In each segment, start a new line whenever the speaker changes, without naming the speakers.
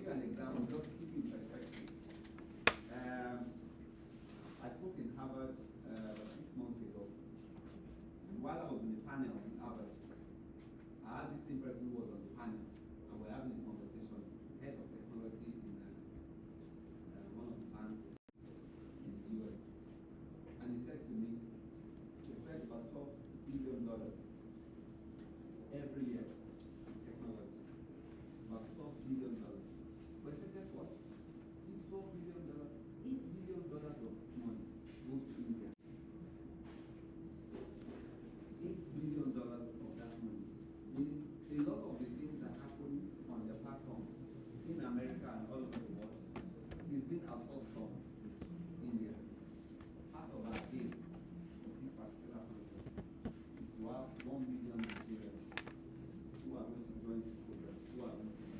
you an example, just to keep you in perspective. I spoke in Harvard 6 months ago. While I was in the panel in Harvard, I had the same person who was on the panel, and we're having a conversation, head of technology in one of the banks in the US. And he said to me, they spend about $12 billion every year in technology. About $12 billion. But I said, guess what? This $12 billion, $8 billion of this money goes to India. $8 billion of that money. Meaning a lot of the things that happen on the platforms in America and all over the world is being absorbed from India. Part of our aim of this particular conference is to have 1 million Nigerians who are going to join this program, who are going to be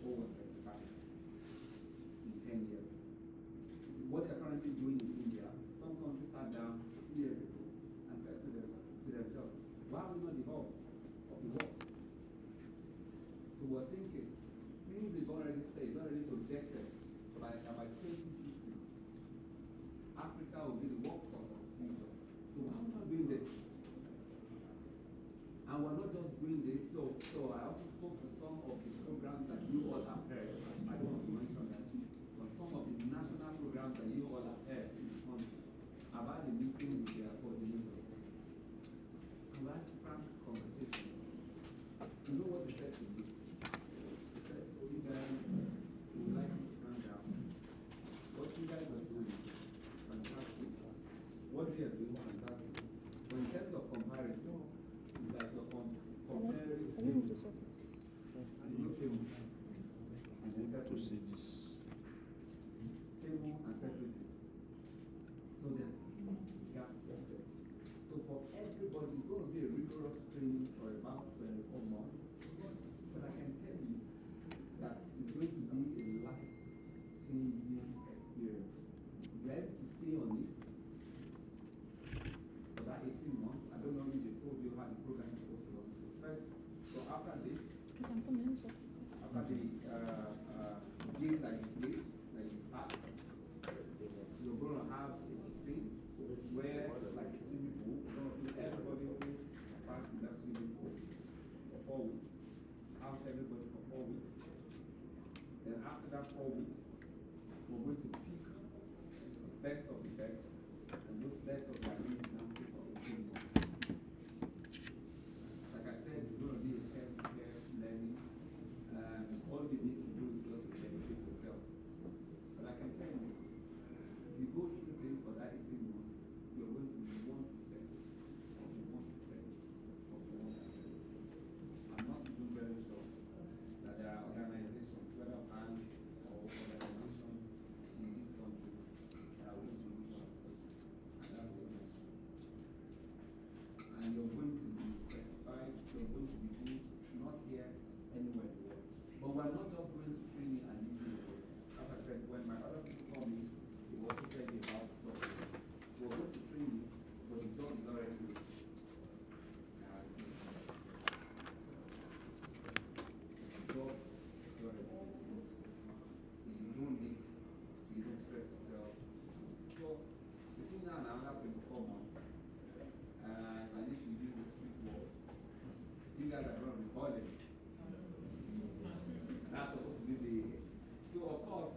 over 35 in 10 years. See, what they're currently doing in India, some countries sat down 2 years ago and said to themselves, why are we not the hub of the world? So we're thinking, since they've already said, it's already projected by 2050, Africa will be the workforce of the future. So why are we not doing this? And we're not just doing this, so I also spoke to some of the programs that you all have heard. I don't want to mention that, but some of the national programs that you all have heard in this country. I've had a meeting with their coordinators. And we had frank conversations. You know what they said to me? They said, you guys, we would like you to calm down. What you guys are doing is fantastic. What they are doing is fantastic. But in terms of comparison, it's like you're comparing
to see this.
Table and separateness. So there are gaps there. So for everybody, it's going to be a rigorous training for about 24 months. But I can tell you that it's going to be a life-changing experience. You're able to stay on it for that 18 months. I don't know if they told you how the program is supposed to run. First, so after this, after the game that you played, that you passed, you're going to have a scene where, like a swimming pool, you're going to see everybody who passed in that swimming pool for 4 weeks. House everybody for 4 weeks. Then after that 4 weeks, we're going to pick the best of the best, and those best of the ability now stay for 18 months. Like I said, it's going to be a peer-to-peer learning. All you need to do is just to benefit yourself. But I can tell you, if you go through this for that 18 months, you're going to be 1% of the 1% of the 1%. I'm not even very sure that there are organizations, whether banks or organizations in this country, that will do this. And that will be nice. And you're going to be certified, you're going to be good, not here, anywhere in the world. But we're not just going to train you and leave you alone. As I said, when my other people call me, they will also tell me about the job. We're going to train you, but the job is already good. The job is already good. You don't need to even stress yourself. So between now and another 24 months, I need to use this quick word. You guys are going to record it. That's supposed to be the. So of course,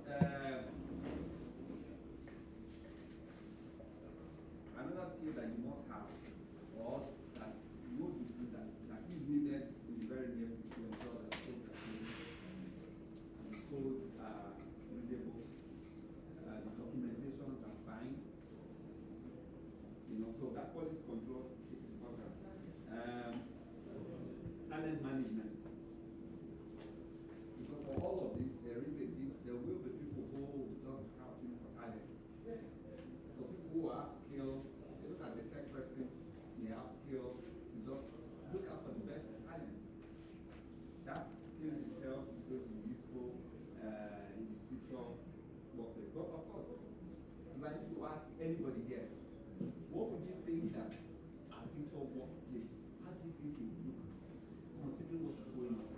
another skill that you must have, or that you would be that is needed in the very near future to ensure that codes are clean, and the codes are readable, the documentations are fine. You know, so that quality control is important. Talent management. Because for all of this, there will be people who will just scouting for talent. So people who have skill, they look at the tech person, they have skill to just look out for the best talents. That skill itself is going to be useful in the future workplace. But of course, if I need to ask anybody here, what would you think that our future workplace, how do you think it would look, considering what is going on?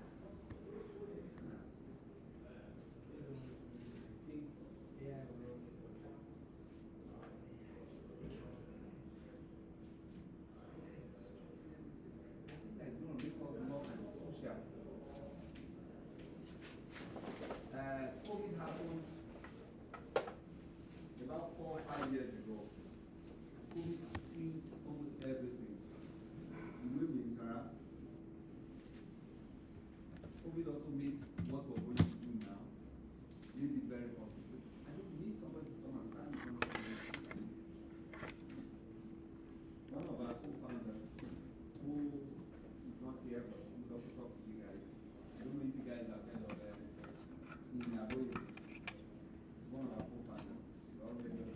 will also make what we're going to do now, make it very possible. I don't need somebody to come and stand in front of me. One of our co-founders, who is not here, but who will also talk to you guys. I don't know if you guys have heard of Inaboye. One of our co-founders. He's already one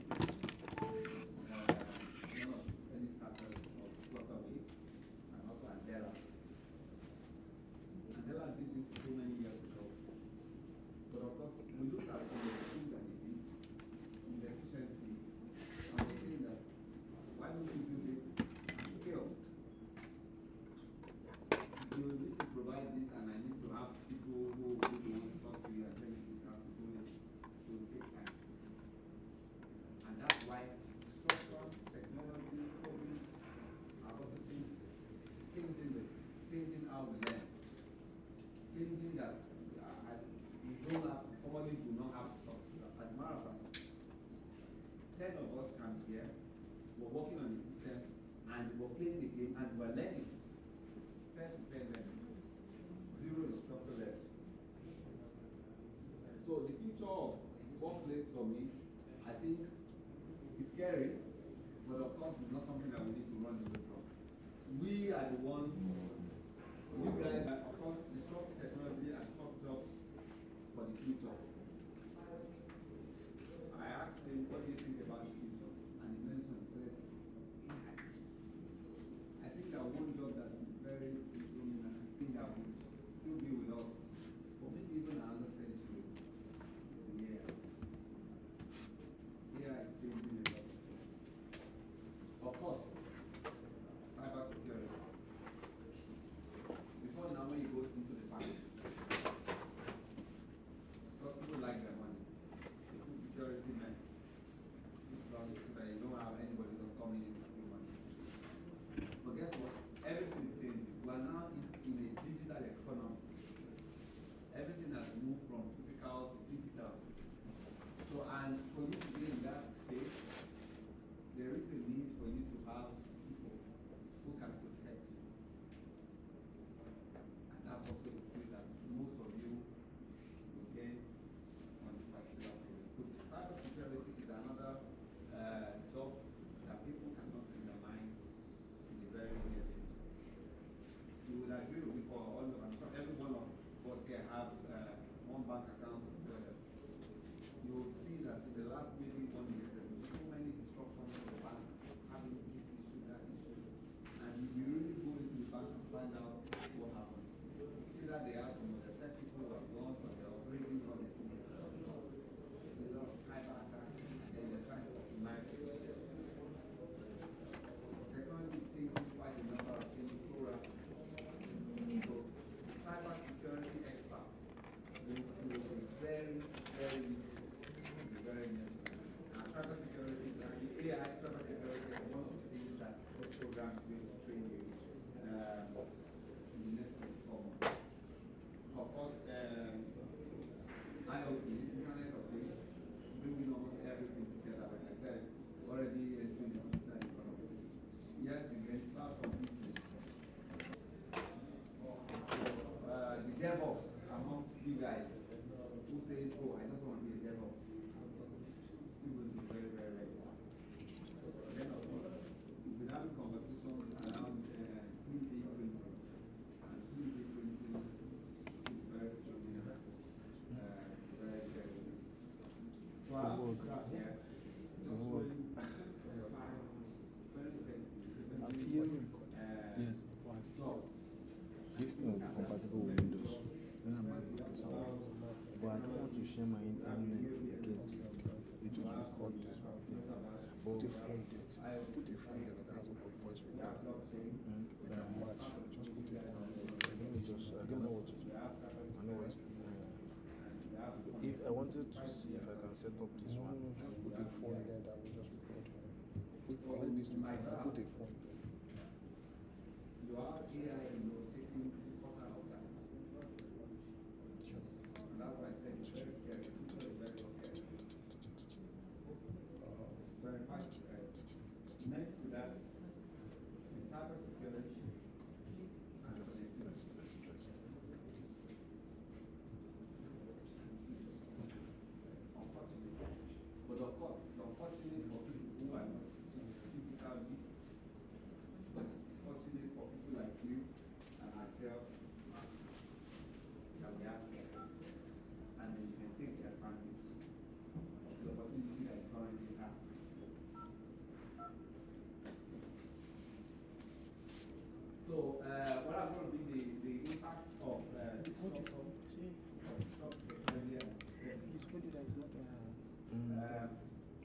of any starters of Flutterway, and also Andela. Andela did this so many years ago. But of course, we looked at some of the things that they did, in the efficiency, and we're saying that why don't we do this at scale? You need to provide this, and I need to have people who want to talk to you and tell you this, how to do it. It will take time. And that's why structure, technology, coding are also changing how we learn. Changing that you don't have, somebody do not have to talk to you. As a matter of fact, 10 of us can be here, we're working on the system, and we're playing the game, and we're learning. 10 to 10 learning. 0 is structure learning. So the future of workplace for me, I think, is scary, but of course it's not something that we need to run away from. We are the ones, you guys, of course, disrupt technology and top jobs for the future. I asked him, what do you think about the future? And he mentioned, said, I think that one job that is very improving, and I think that will still be with us for maybe even another century, is the AI. AI is changing a lot. Of course, cybersecurity. Before now, when you go into the bank, because people like their money, they put security men, so that you don't have anybody just coming in to steal money. But guess what? Everything is changing. We are now in a digital economy. Everything has moved from physical to digital. So, and for you to be in that space, there is a need for you to have people who can protect you. And that's also a skill that most of you will gain on this particular project. So cybersecurity is another job that people cannot undermine in the very near future. You would agree with me, for all of, I'm sure every one of us here have one bank account together. You will see that in the last maybe 1 year, there were so many disruptions in the bank, having this issue, that issue. And if you really go into the bank and find out what happened, see that they have some of the tech people who have gone, but they're operating on this thing. There's a lot of cyber attacks, and then they're trying to optimize it. Technology is changing quite a number of things so rapidly. So cyber security experts will be very, very useful in the very near future. Now cyber security, AI cyber security is one of the things that this program is going to train you in the next 24 months. Of course, IoT, Internet of Things, bringing almost everything together. Like I said, already entering the digital economy. Yes, again, cloud computing. The DevOps among you guys who says, oh, I just want to be a DevOps. Still going to be very, very rare. Then, of course, we've been having conversations around 3D printing. And 3D printing is very true. Very, very good. So
To work.
Yeah.
To work.
Very effective.
I feel, yes, I feel this thing will be compatible with Windows. When I'm at Windows, but I don't want to share my internet again. It will restart this one.
Put a phone there. Put a phone there that has a voice recorder. Match. Just put a phone there.
Let me just, I don't know what to do. I know what to do. If I wanted to see if I can set up this
No,
one.
just put a phone there that will just record. Connect this to your phone. Put a phone there.
You are AI in those taking important of that. And that's why I said it's very scary. People is very scary. 25%. Next to that is cybersecurity and connectivity.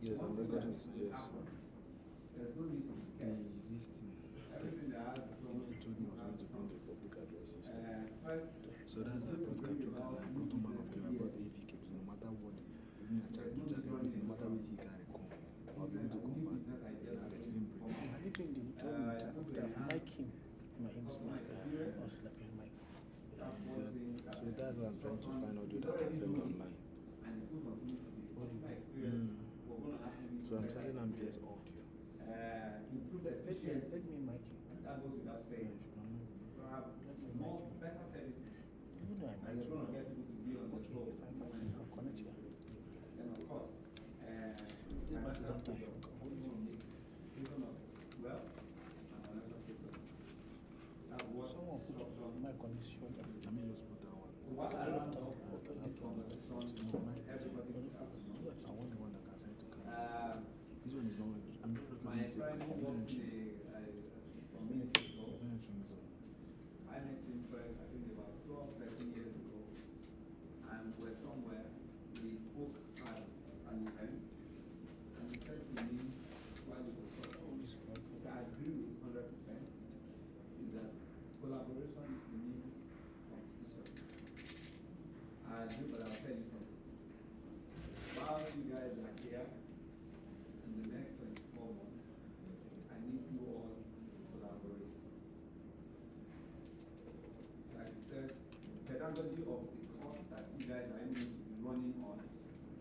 Yes, I'm recording this. Yes.
There's no need to be scared.
This thing.
Everything that has to come
Even told me I was going to bring a public address system.
first,
So that's why I brought capture card. I brought one man of game. I brought AV cables. No matter what, even a chat, everything, no matter what he can come, I'll be able to combat it. Even break.
Have you told him to mic him? My mic.
So that's why I'm trying to find out that I can sell online. So I'm selling MPS audio.
Let me mic him.
That goes without saying. Have more better services.
Even though I
And
mic
you're going to
him.
get people to be on the
Okay,
show.
if I mic him, I'll connect here.
Then of course,
This battery don't die.
well, that was
Someone put mic on his shoulder.
Let me just put that one.
what I love of
Okay.
this conversation, everybody will have to know.
I want the one that can send to camera.
Um,
This one is not. I'm not
My
recording
friend
separate. It's not
worked
entry.
a community ago.
It's not entry zone.
I met him first, I think about 12, 13 years ago. And we're somewhere. We spoke at an event. And he said to me, while we were talking, I agree with 100%, is that collaboration is the new competition. I agree, but I'll tell you something. While you guys are here, in the next 24 months, I need you all to collaborate. Like I said, pedagogy of the course that you guys are going to be running on is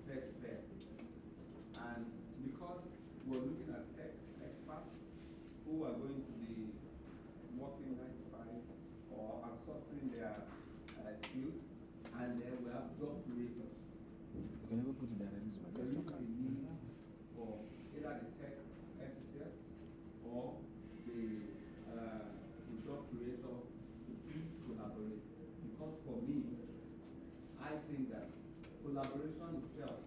fair. And because we're looking at tech experts who are going to be working 9 to 5 or outsourcing their skills, and then we have job creators.
You can never put it directly to my
There
capture
is a
card.
need for either the tech enthusiast or the job creator to please collaborate. Because for me, I think that collaboration itself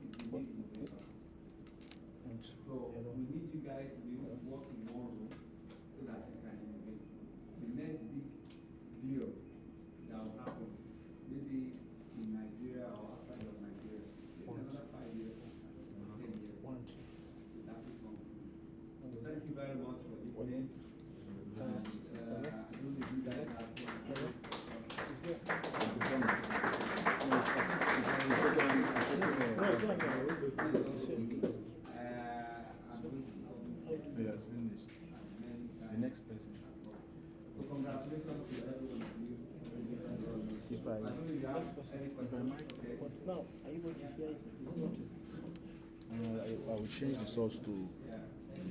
is the new innovation. So we need you guys to be able to work in one room so that you can innovate. The next big deal that will happen, maybe in Nigeria or outside of Nigeria, another 5 years, 10 years. That will come. So thank you very much for listening. And I don't know if you guys have
He has finished. The next person.
So congratulations to every one of you.
If I might,
But now, are you going to hear it? Is it going to?
I will change the source to.
Do you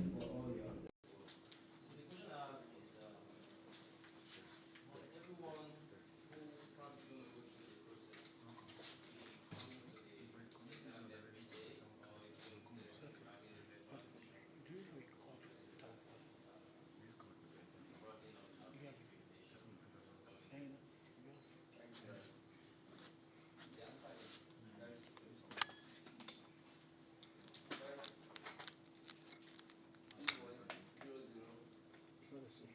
record that one? Yeah. And let us see.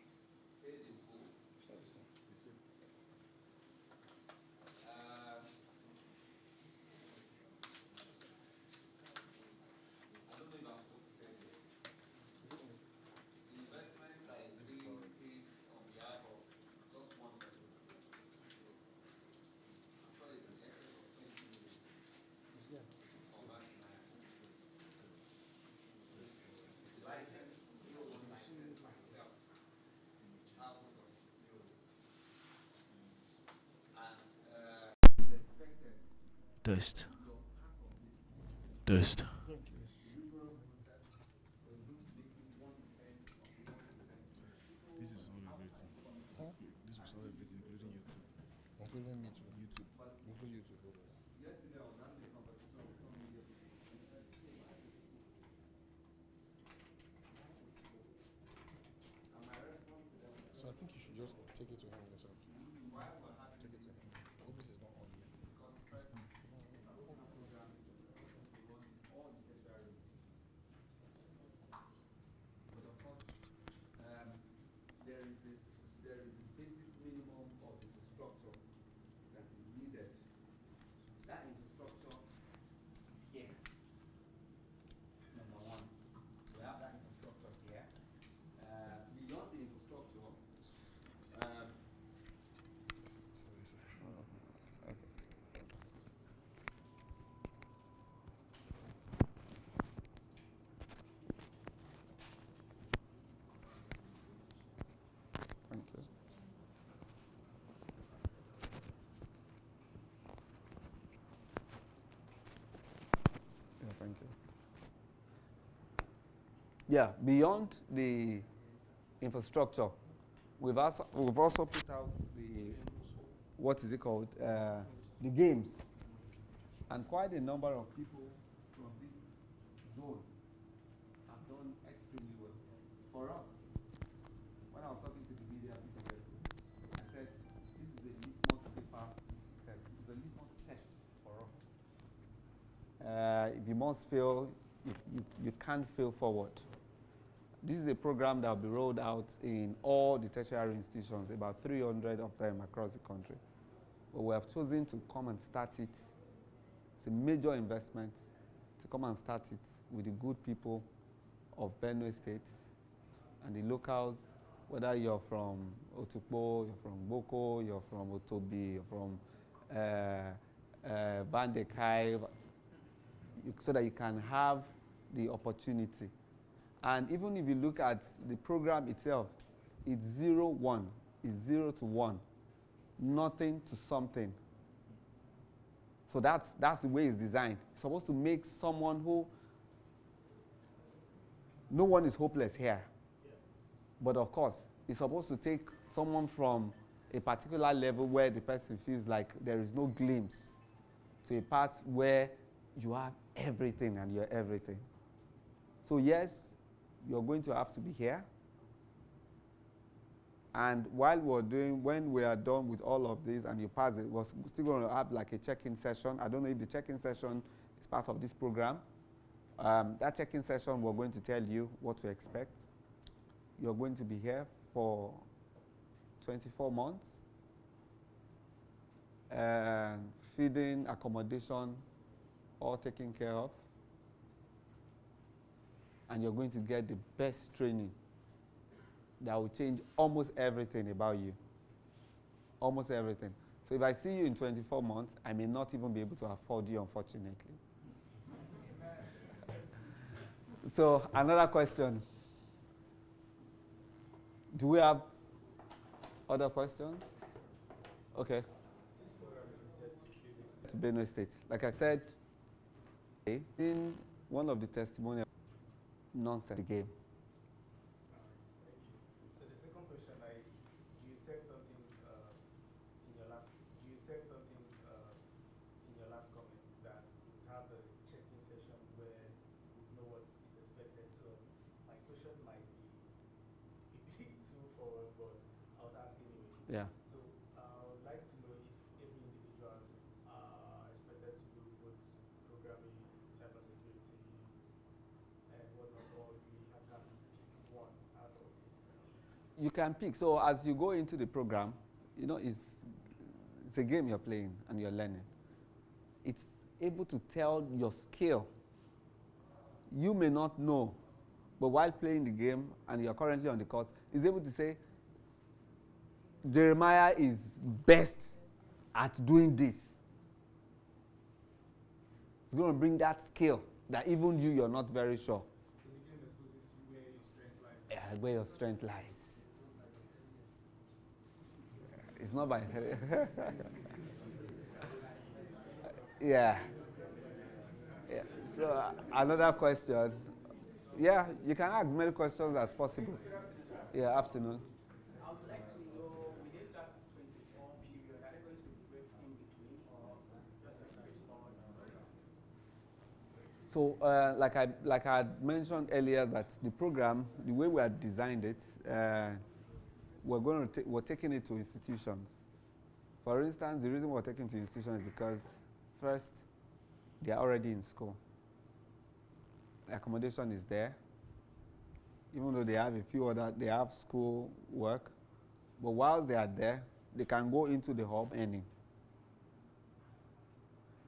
Test. Test. This is all everything.
Huh?
This was all everything, including YouTube.
Including me too.
YouTube.
Including YouTube. So I think you should just take it to him yourself. Take it to him. Hope this is not on yet.
It's fine.
There is a basic minimum of infrastructure that is needed. That infrastructure is here. Thank you. Yeah, beyond the infrastructure, we've also put out the, what is it called? The games. And quite a number of people from this zone have done extremely well. For us, when I was talking to the media people yesterday, I said, this is a litmus paper test. It's a litmus test for us. If you must fail, you can't fail forward. This is a program that will be rolled out in all the tertiary institutions, about 300 of them across the country. But we have chosen to come and start it. It's a major investment to come and start it with the good people of Benue State and the locals, whether you're from Otukpo, you're from Boko, you're from Otobi, you're from Bandekai, so that you can have the opportunity. And even if you look at the program itself, it's 0-1, it's 0 to 1, nothing to something. So that's the way it's designed. It's supposed to make someone who, no one is hopeless here. But of course, it's supposed to take someone from a particular level where the person feels like there is no glimpse to a part where you have everything and you're everything. So yes, you're going to have to be here. And when we are done with all of this and you pass it, we're still going to have like a check-in session. I don't know if the check-in session is part of this program. That check-in session, we're going to tell you what to expect. You're going to be here for 24 months. Feeding, accommodation, all taken care of. And you're going to get the best training that will change almost everything about you. Almost everything. So if I see you in 24 months, I may not even be able to afford you, unfortunately. So another question. Do we have other questions? Okay. To Benue State. Like I said, in one of the testimonial nonsense game.
So the second question, you said something in your last comment that you have a check-in session where you know what is expected. So my question might be a bit too forward, but I would ask anyway.
Yeah.
So I would like to know if every individuals are expected to do both programming, cybersecurity, and whatnot, or you have to pick one out of it.
You can pick. So as you go into the program, you know, it's a game you're playing and you're learning. It's able to tell your skill. You may not know, but while playing the game and you're currently on the course, it's able to say, Jeremiah is best at doing this. It's going to bring that skill that even you're not very sure.
So the game exposes you where your strength lies.
Yeah, where your strength lies. It's not by yeah. So another question. Yeah, you can ask many questions as possible. Yeah, afternoon.
I would like to know, within that 24 period, are there going to be breaks in between or just a straightforward?
So, like I had mentioned earlier, that the program, the way we had designed it, we're taking it to institutions. For instance, the reason we're taking it to institutions is because, first, they are already in school. The accommodation is there. Even though they have they have school work, but whilst they are there, they can go into the hub earning.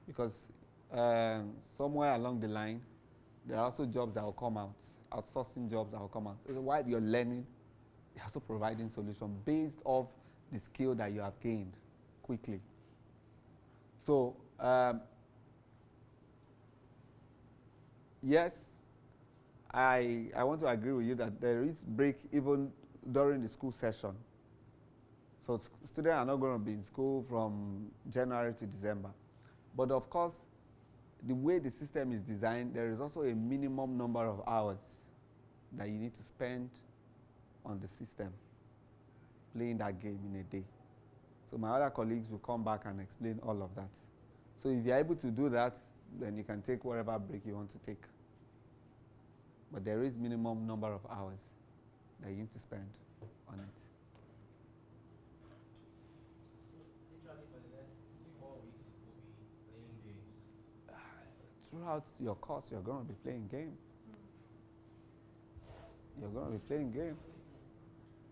Because somewhere along the line, there are also jobs that will come out, outsourcing jobs that will come out. So while you're learning, they're also providing solutions based off the skill that you have gained quickly. So, yes, I want to agree with you that there is break even during the school session. So students are not going to be in school from January to December. But of course, the way the system is designed, there is also a minimum number of hours that you need to spend on the system playing that game in a day. So my other colleagues will come back and explain all of that. So if you're able to do that, then you can take whatever break you want to take. But there is minimum number of hours that you need to spend on it.
So literally for the next 4 weeks, we'll be playing games.
Throughout your course, you're going to be playing game. You're going to be playing game.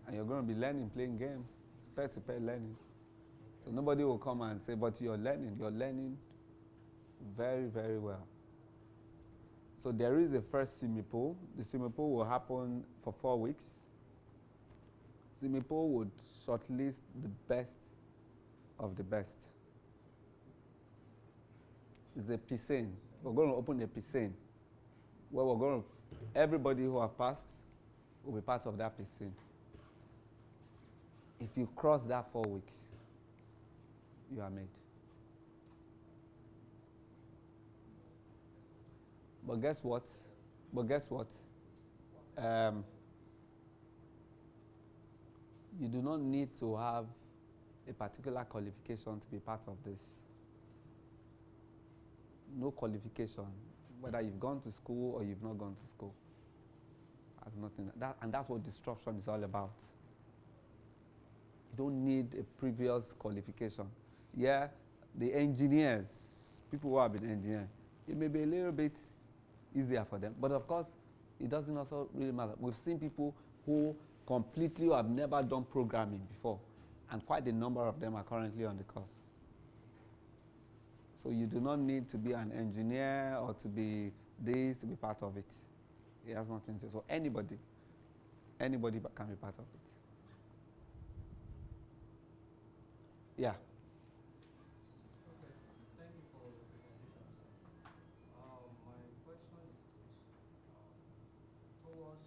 And you're going to be learning playing game. It's peer-to-peer learning. So nobody will come and say, but you're learning. You're learning very, very well. So there is a first swimming pool. The swimming pool will happen for 4 weeks. Swimming pool would shortlist the best of the best. It's a piscine. We're going to open a piscine where we're going to, everybody who have passed will be part of that piscine. If you cross that 4 weeks, you are made. But guess what? You do not need to have a particular qualification to be part of this. No qualification, whether you've gone to school or you've not gone to school, has nothing. And that's what disruption is all about. You don't need a previous qualification. Yeah, the engineers, people who have been engineers, it may be a little bit easier for them, but of course, it doesn't also really matter. We've seen people who completely have never done programming before, and quite a number of them are currently on the course. So you do not need to be an engineer or to be this to be part of it. It has nothing to do. So anybody can be part of it. Yeah.
Okay, thank you for the presentation, sir. My question is this. Towards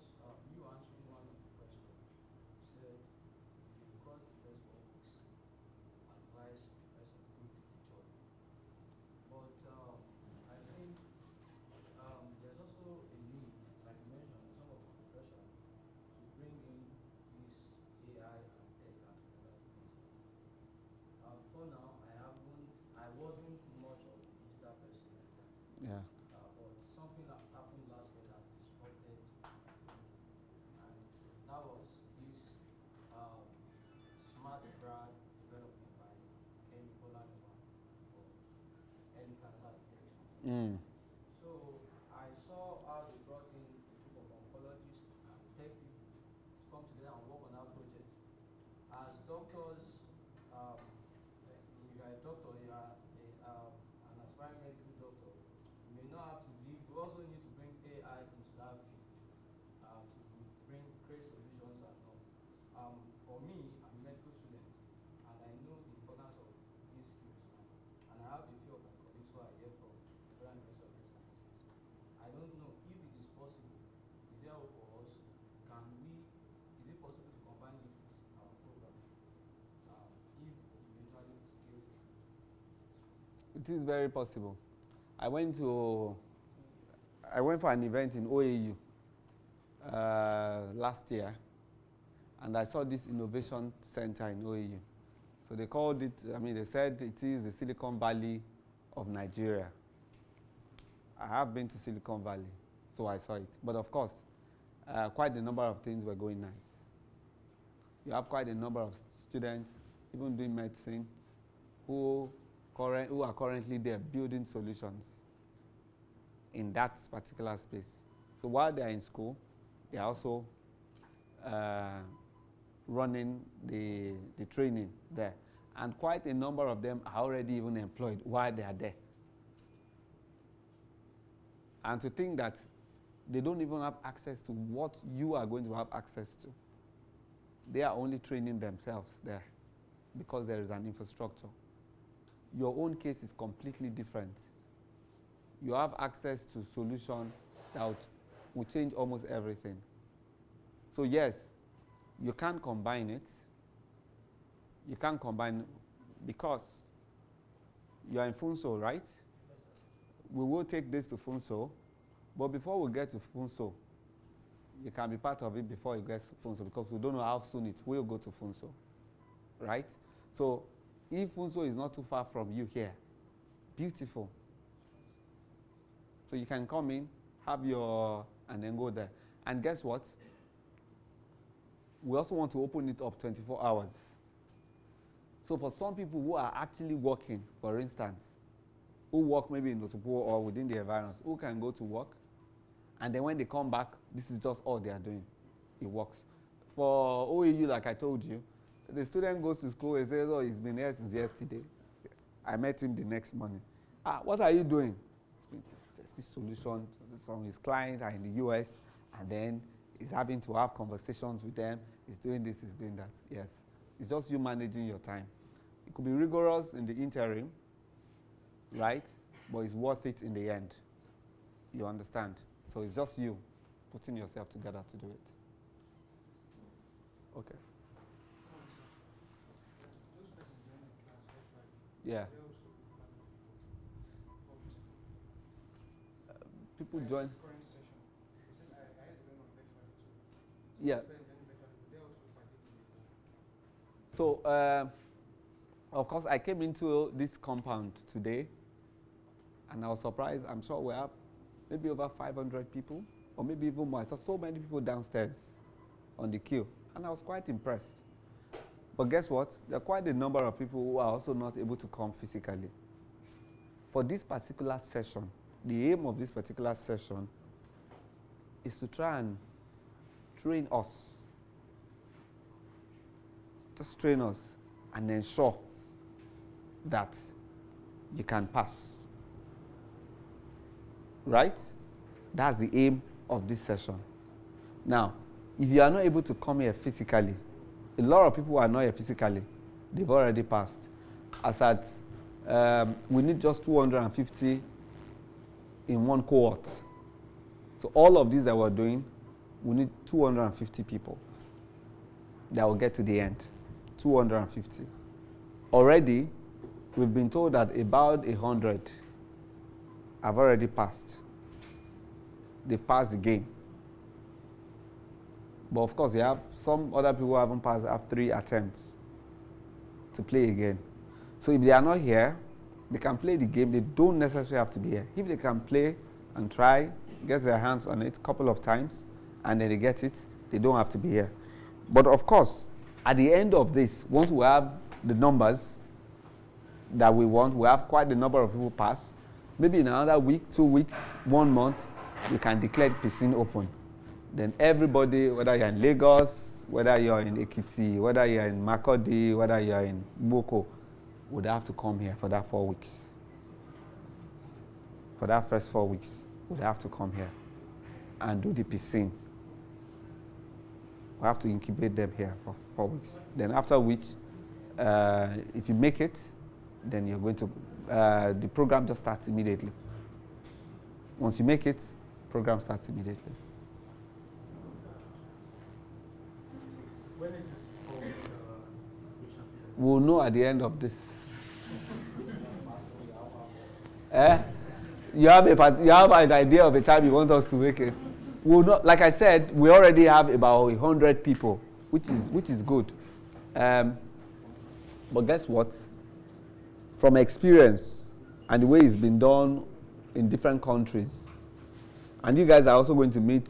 you answering one of the questions, you said you got the first 4 weeks, advise the person quit the job. But I think there's also a need, like you mentioned, in some of the professions, to bring in this AI and tech and other things. For now, I wasn't much of a digital person like that.
Yeah.
But something that happened last year that disrupted my thinking. And that was this smart brand development by Kemi Polanova for early cancer detection. So I saw how they brought in a group of oncologists and tech people to come together and work on that project. As doctors, you are a doctor, you are an aspiring medical doctor, you may not have to leave. We also need to bring AI into that field to create solutions and all. For me, I'm a medical student, and I know the importance of these skills now. And I have a few of my colleagues who are here from the Federal University of Health Sciences. I don't know if it is possible. Is there hope for us? Is it possible to combine it with our program? If eventually we scale through.
It is very possible. I went for an event in OAU last year, and I saw this innovation center in OAU. So they called it, they said it is the Silicon Valley of Nigeria. I have been to Silicon Valley, so I saw it. But of course, quite a number of things were going nice. You have quite a number of students, even doing medicine, who are currently there building solutions in that particular space. So while they are in school, they are also running the training there. And quite a number of them are already even employed while they are there. And to think that they don't even have access to what you are going to have access to. They are only training themselves there because there is an infrastructure. Your own case is completely different. You have access to solutions that will change almost everything. So yes, you can combine it. You can combine because you are in Funso, right? we will take this to Funso, but before we get to Funso, you can be part of it before it gets to Funso, because we don't know how soon it will go to Funso, right? So if Funso is not too far from you here, beautiful. So you can come in, have your, and then go there. And guess what? We also want to open it up 24 hours. So for some people who are actually working, for instance, who work maybe in Otukpo or within the environment, who can go to work, and then when they come back, this is just all they are doing. It works. For OAU, like I told you, the student goes to school and says, oh, he's been here since yesterday. I met him the next morning. What are you doing? There's this solution. Some of his clients are in the US, and then he's having to have conversations with them. He's doing this, he's doing that. Yes. It's just you managing your time. It could be rigorous in the interim, right? But it's worth it in the end. You understand? So it's just you putting yourself together to do it. Okay. Yeah. People join. Yeah. So, of course, I came into this compound today, and I was surprised. I'm sure we have maybe over 500 people, or maybe even more. I saw so many people downstairs on the queue, and I was quite impressed. But guess what? There are quite a number of people who are also not able to come physically. For this particular session, the aim of this particular session is to try and train us. Just train us and ensure that you can pass. Right? That's the aim of this session. Now, if you are not able to come here physically, a lot of people who are not here physically, they've already passed. As at, we need just 250 in one cohort. So all of these that we're doing, we need 250 people that will get to the end. 250. Already, we've been told that about 100 have already passed. They've passed the game. But of course, you have some other people who haven't passed, have 3 attempts to play again. So if they are not here, they can play the game. They don't necessarily have to be here. If they can play and try, get their hands on it a couple of times, and then they get it, they don't have to be here. But of course, at the end of this, once we have the numbers that we want, we have quite a number of people pass, maybe in another week, 2 weeks, 1 month, we can declare the piscine open. Then everybody, whether you're in Lagos, whether you're in Ekiti, whether you're in Makurdi, whether you're in Boko, would have to come here for that 4 weeks. For that first 4 weeks, would have to come here and do the piscine. We have to incubate them here for 4 weeks. Then after which, if you make it, then you're going to, the program just starts immediately. Once you make it, program starts immediately.
When is this for
We'll know at the end of this. You have an idea of the time you want us to make it. We'll not, like I said, we already have about 100 people, which is good. But guess what? From experience and the way it's been done in different countries, and you guys are also going to meet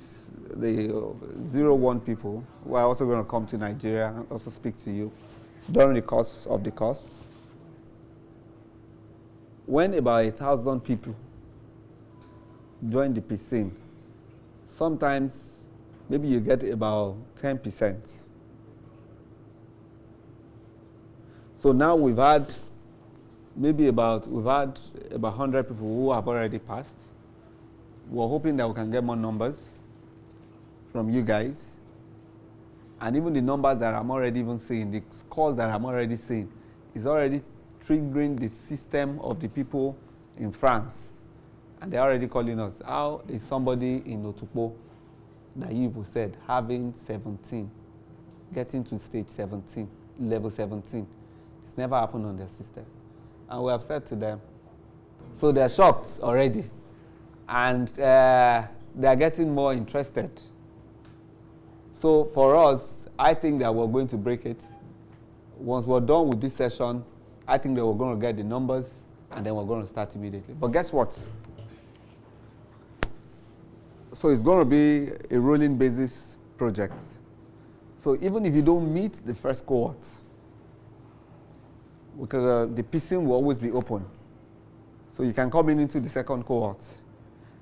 the 01 people who are also going to come to Nigeria and also speak to you during the course of the course. When about 1,000 people join the piscine, sometimes maybe you get about 10%. So now we've had about 100 people who have already passed. We're hoping that we can get more numbers from you guys. And even the numbers that I'm already even seeing, the scores that I'm already seeing, is already triggering the system of the people in France. And they're already calling us. How is somebody in Otukpo that you said having 17, getting to stage 17, level 17? It's never happened on their system. And we have said to them, So they're shocked already. And they're getting more interested. So for us, I think that we're going to break it. Once we're done with this session, I think that we're going to get the numbers, and then we're going to start immediately. But guess what? So it's going to be a rolling basis project. So even if you don't meet the first cohort, because the PCM will always be open. So you can come into the second cohort.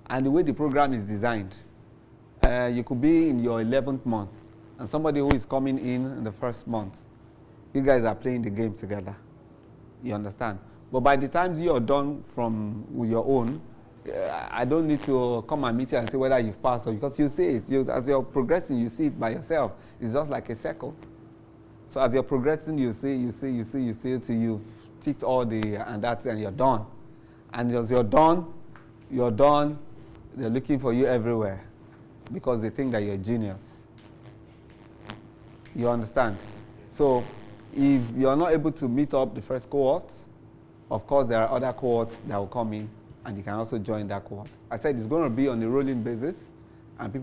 And the way the program is designed, you could be in your 11th month, and somebody who is coming in the first month, you guys are playing the game together. You understand? But by the time you're done with your own, I don't need to come and meet you and say whether you've passed or, because you see it. As you're progressing, you see it by yourself. It's just like a circle. So as you're progressing, you see till you've ticked all the, and that's it, and you're done. And as you're done, they're looking for you everywhere because they think that you're a genius. You understand? So if you're not able to meet up the first cohort, of course there are other cohorts that will come in, and you can also join that cohort. I said it's going to be on a rolling basis, and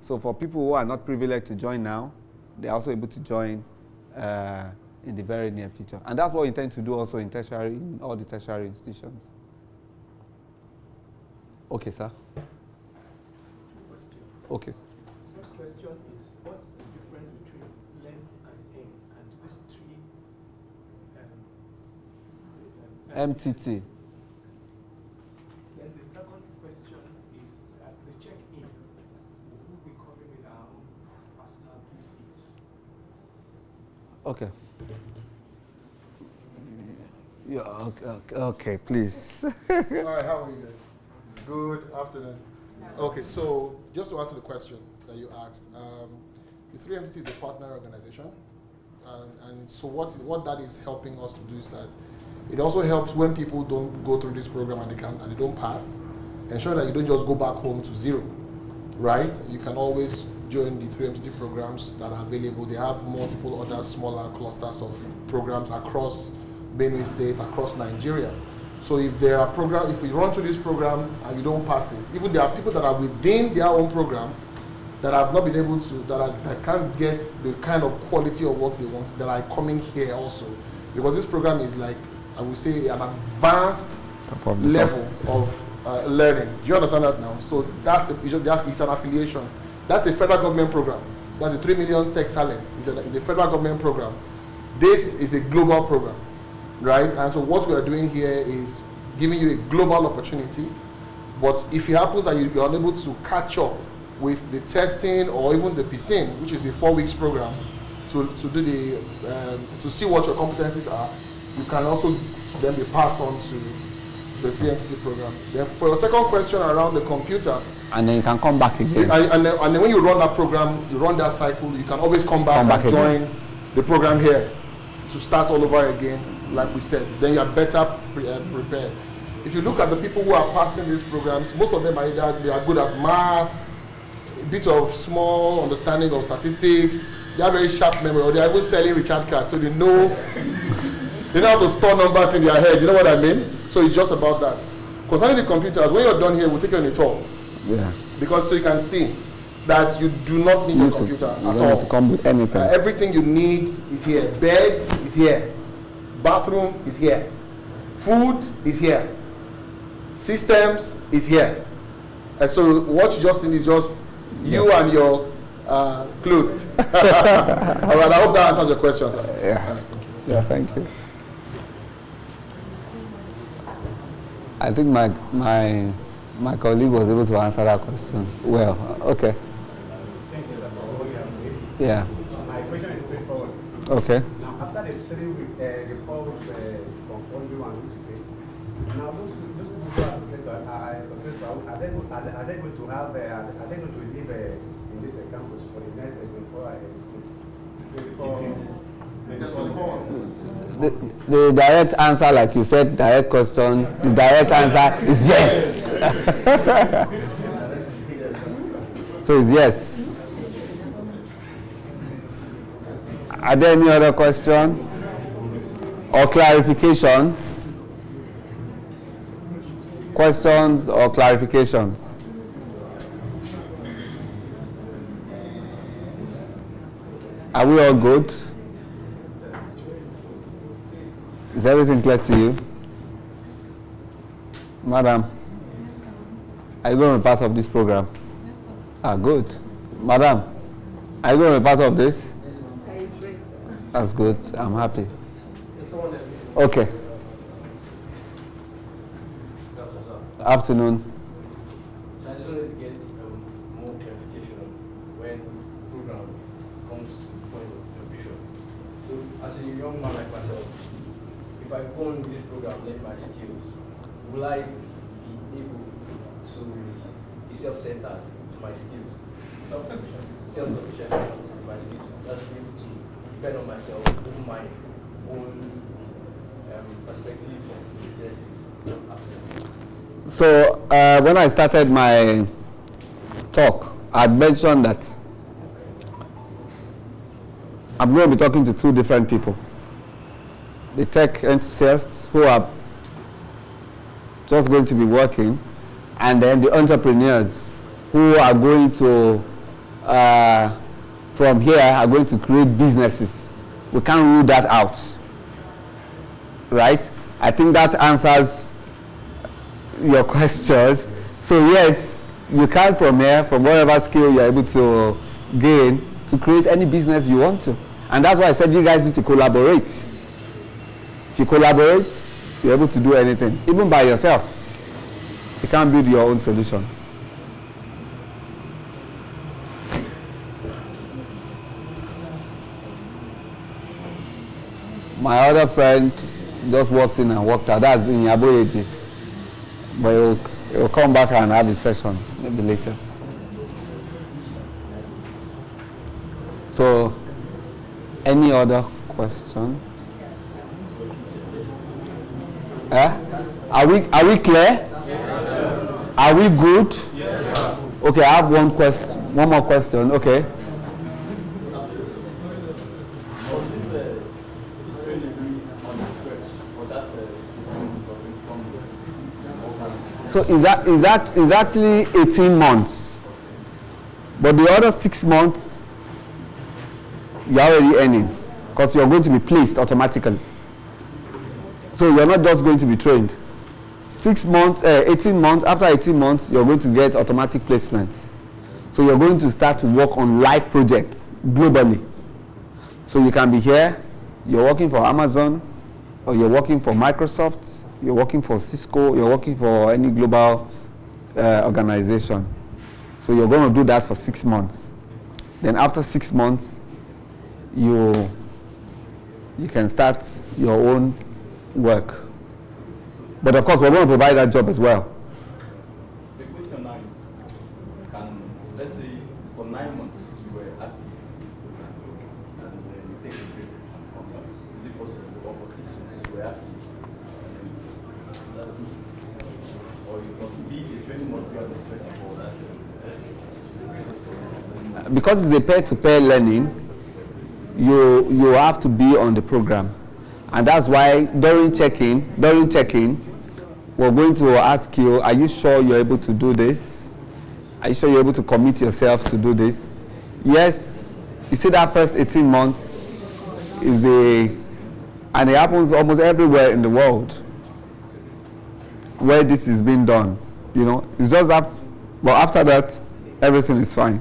so for people who are not privileged to join now, they're also able to join in the very near future. And that's what we intend to do also in all the tertiary institutions. Okay, sir. Okay.
First question is, what's the difference between learn and earn and these three
MTT?
Then the second question is, the check-in, will we be coming with our own personal PCs?
Okay. Yeah, okay, please.
All right, how are you guys? Good afternoon. Okay, so just to answer the question that you asked, the 3MTT is a partner organization, and so what that is helping us to do is that it also helps when people don't go through this program and they don't pass, ensure that you don't just go back home to zero, right? You can always join the 3MTT programs that are available. They have multiple other smaller clusters of programs across Benue State, across Nigeria. So if there are programs, if we run through this program and you don't pass it, even there are people that are within their own program that have not been able to, that can't get the kind of quality of work they want, that are coming here also. Because this program is like, I would say, an advanced level of learning. Do you understand that now? So it's an affiliation. That's a federal government program. That's a 3 million tech talent. It's a federal government program. This is a global program. Right, and so what we are doing here is giving you a global opportunity, but if it happens that you're unable to catch up with the testing or even the PCM, which is the 4 weeks program, to do the to see what your competencies are, you can also then be passed on to the 3MTT program. Then for your second question around the computer,
and then you can come back again.
And then when you run that program, you run that cycle, you can always come back and join the program here to start all over again. Like we said, then you are better prepared. If you look at the people who are passing these programs, most of them are either they are good at math, a bit of small understanding of statistics, they have very sharp memory, or they are even selling recharge cards, so they know how to store numbers in their head. You know what I mean? So it's just about that. Concerning the computers, when you're done here, we'll take you on a tour. Yeah. Because so you can see that you do not need a computer at all. You don't have to come with anything. Everything you need is here. Bed is here. Bathroom is here. Food is here. Systems is here. And so what you just need is just you and your clothes. All right, I hope that answers your question, sir.
Yeah, thank you. I think my colleague was able to answer that question well. Okay.
Thank you, sir, for all you have said.
Yeah.
My question is straightforward.
Okay.
Now, after the 3 weeks, the 4 weeks compounding one, which you say, now those people who are successful, are they going to have, are they going to live in this campus for the next 24
The direct answer, like you said, direct question, the direct answer is yes. So it's yes. Are there any other question or clarification? questions or clarifications? Are we all good? Is everything clear to you? Madam, are you going to be part of this program? Yes, sir. Ah, good. Madam, are you going to be part of this? That's good. I'm happy. Okay. Afternoon.
So I just wanted to get more clarification when the program comes to the point of ambition. So as a young man like myself, if I go on with this program, learn my skills, will I be able to be self-centered to my skills? Self-sufficient to my skills. Just be able to depend on myself, open my own perspective on businesses, not absence.
So when I started my talk, I mentioned that I'm going to be talking to two different people. The tech enthusiasts who are just going to be working, and then the entrepreneurs who are going to, from here, are going to create businesses. We can't rule that out, right? I think that answers your question. So yes, you can from here, from whatever skill you're able to gain, to create any business you want to. And that's why I said you guys need to collaborate. If you collaborate, you're able to do anything, even by yourself. You can't build your own solution. My other friend just walked in and walked out. That's in Yaboyeji. But he'll come back and have his session maybe later. So, any other question? Are we clear?
Yes,
are we good?
yes,
Okay, I have one more question. Okay. So is that exactly 18 months, but the other 6 months you're already earning because you're going to be placed automatically. So you're not just going to be trained. 6 months, 18 months, after 18 months, you're going to get automatic placements. So you're going to start to work on live projects globally. So you can be here, you're working for Amazon, or you're working for Microsoft, you're working for Cisco, you're working for any global organization. So you're going to do that for 6 months. Then after 6 months, you can start your own work. But of course, we're going to provide that job as well.
The question now is, let's say for 9 months you were active and you take a break and come back. Is it possible? Or for 6 months you were active? Or you must be a training must be on the training for that?
Because it's a peer-to-peer learning, you have to be on the program. And that's why during check-in, we're going to ask you, are you sure you're able to do this? Are you sure you're able to commit yourself to do this? Yes. You see that first 18 months and it happens almost everywhere in the world where this is being done. You know, it's just that, but after that, everything is fine.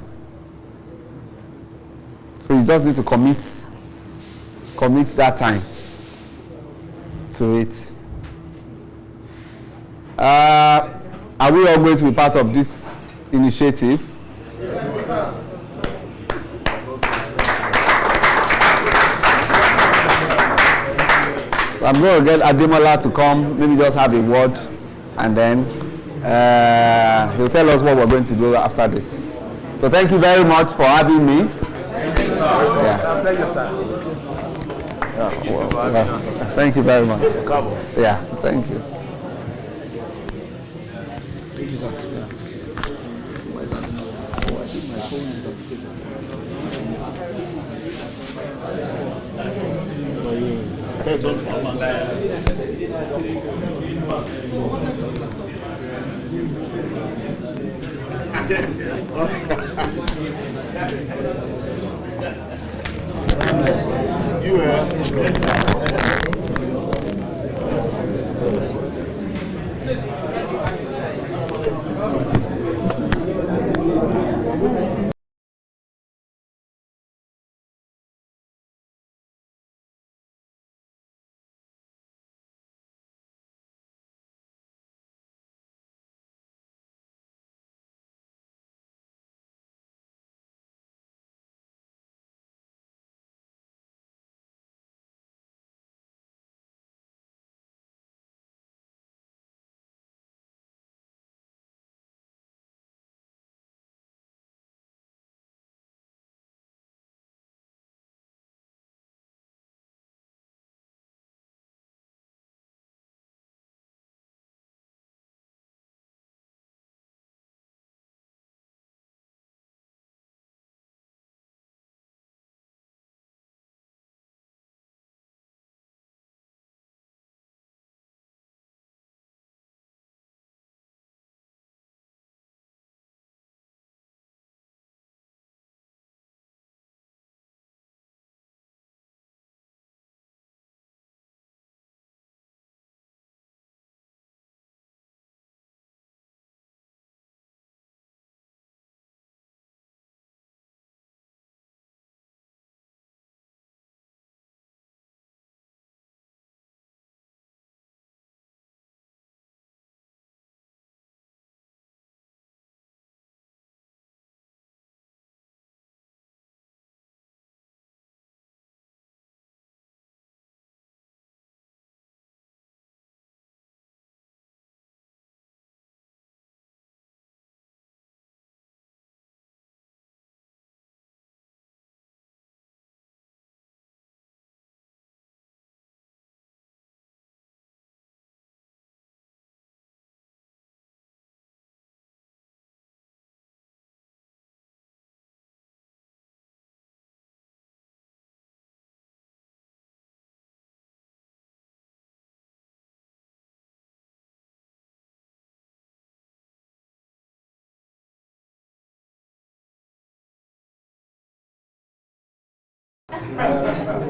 So you just need to commit that time to it. Are we all going to be part of this initiative? So I'm going to get Ademola to come, maybe just have a word, and then he'll tell us what we're going to do after this. So thank you very much for having me.
Thank you, sir.
Yeah.
Thank you, sir.
Thank you very much. Yeah, thank you.
Thank you, sir. Yeah.
There's one.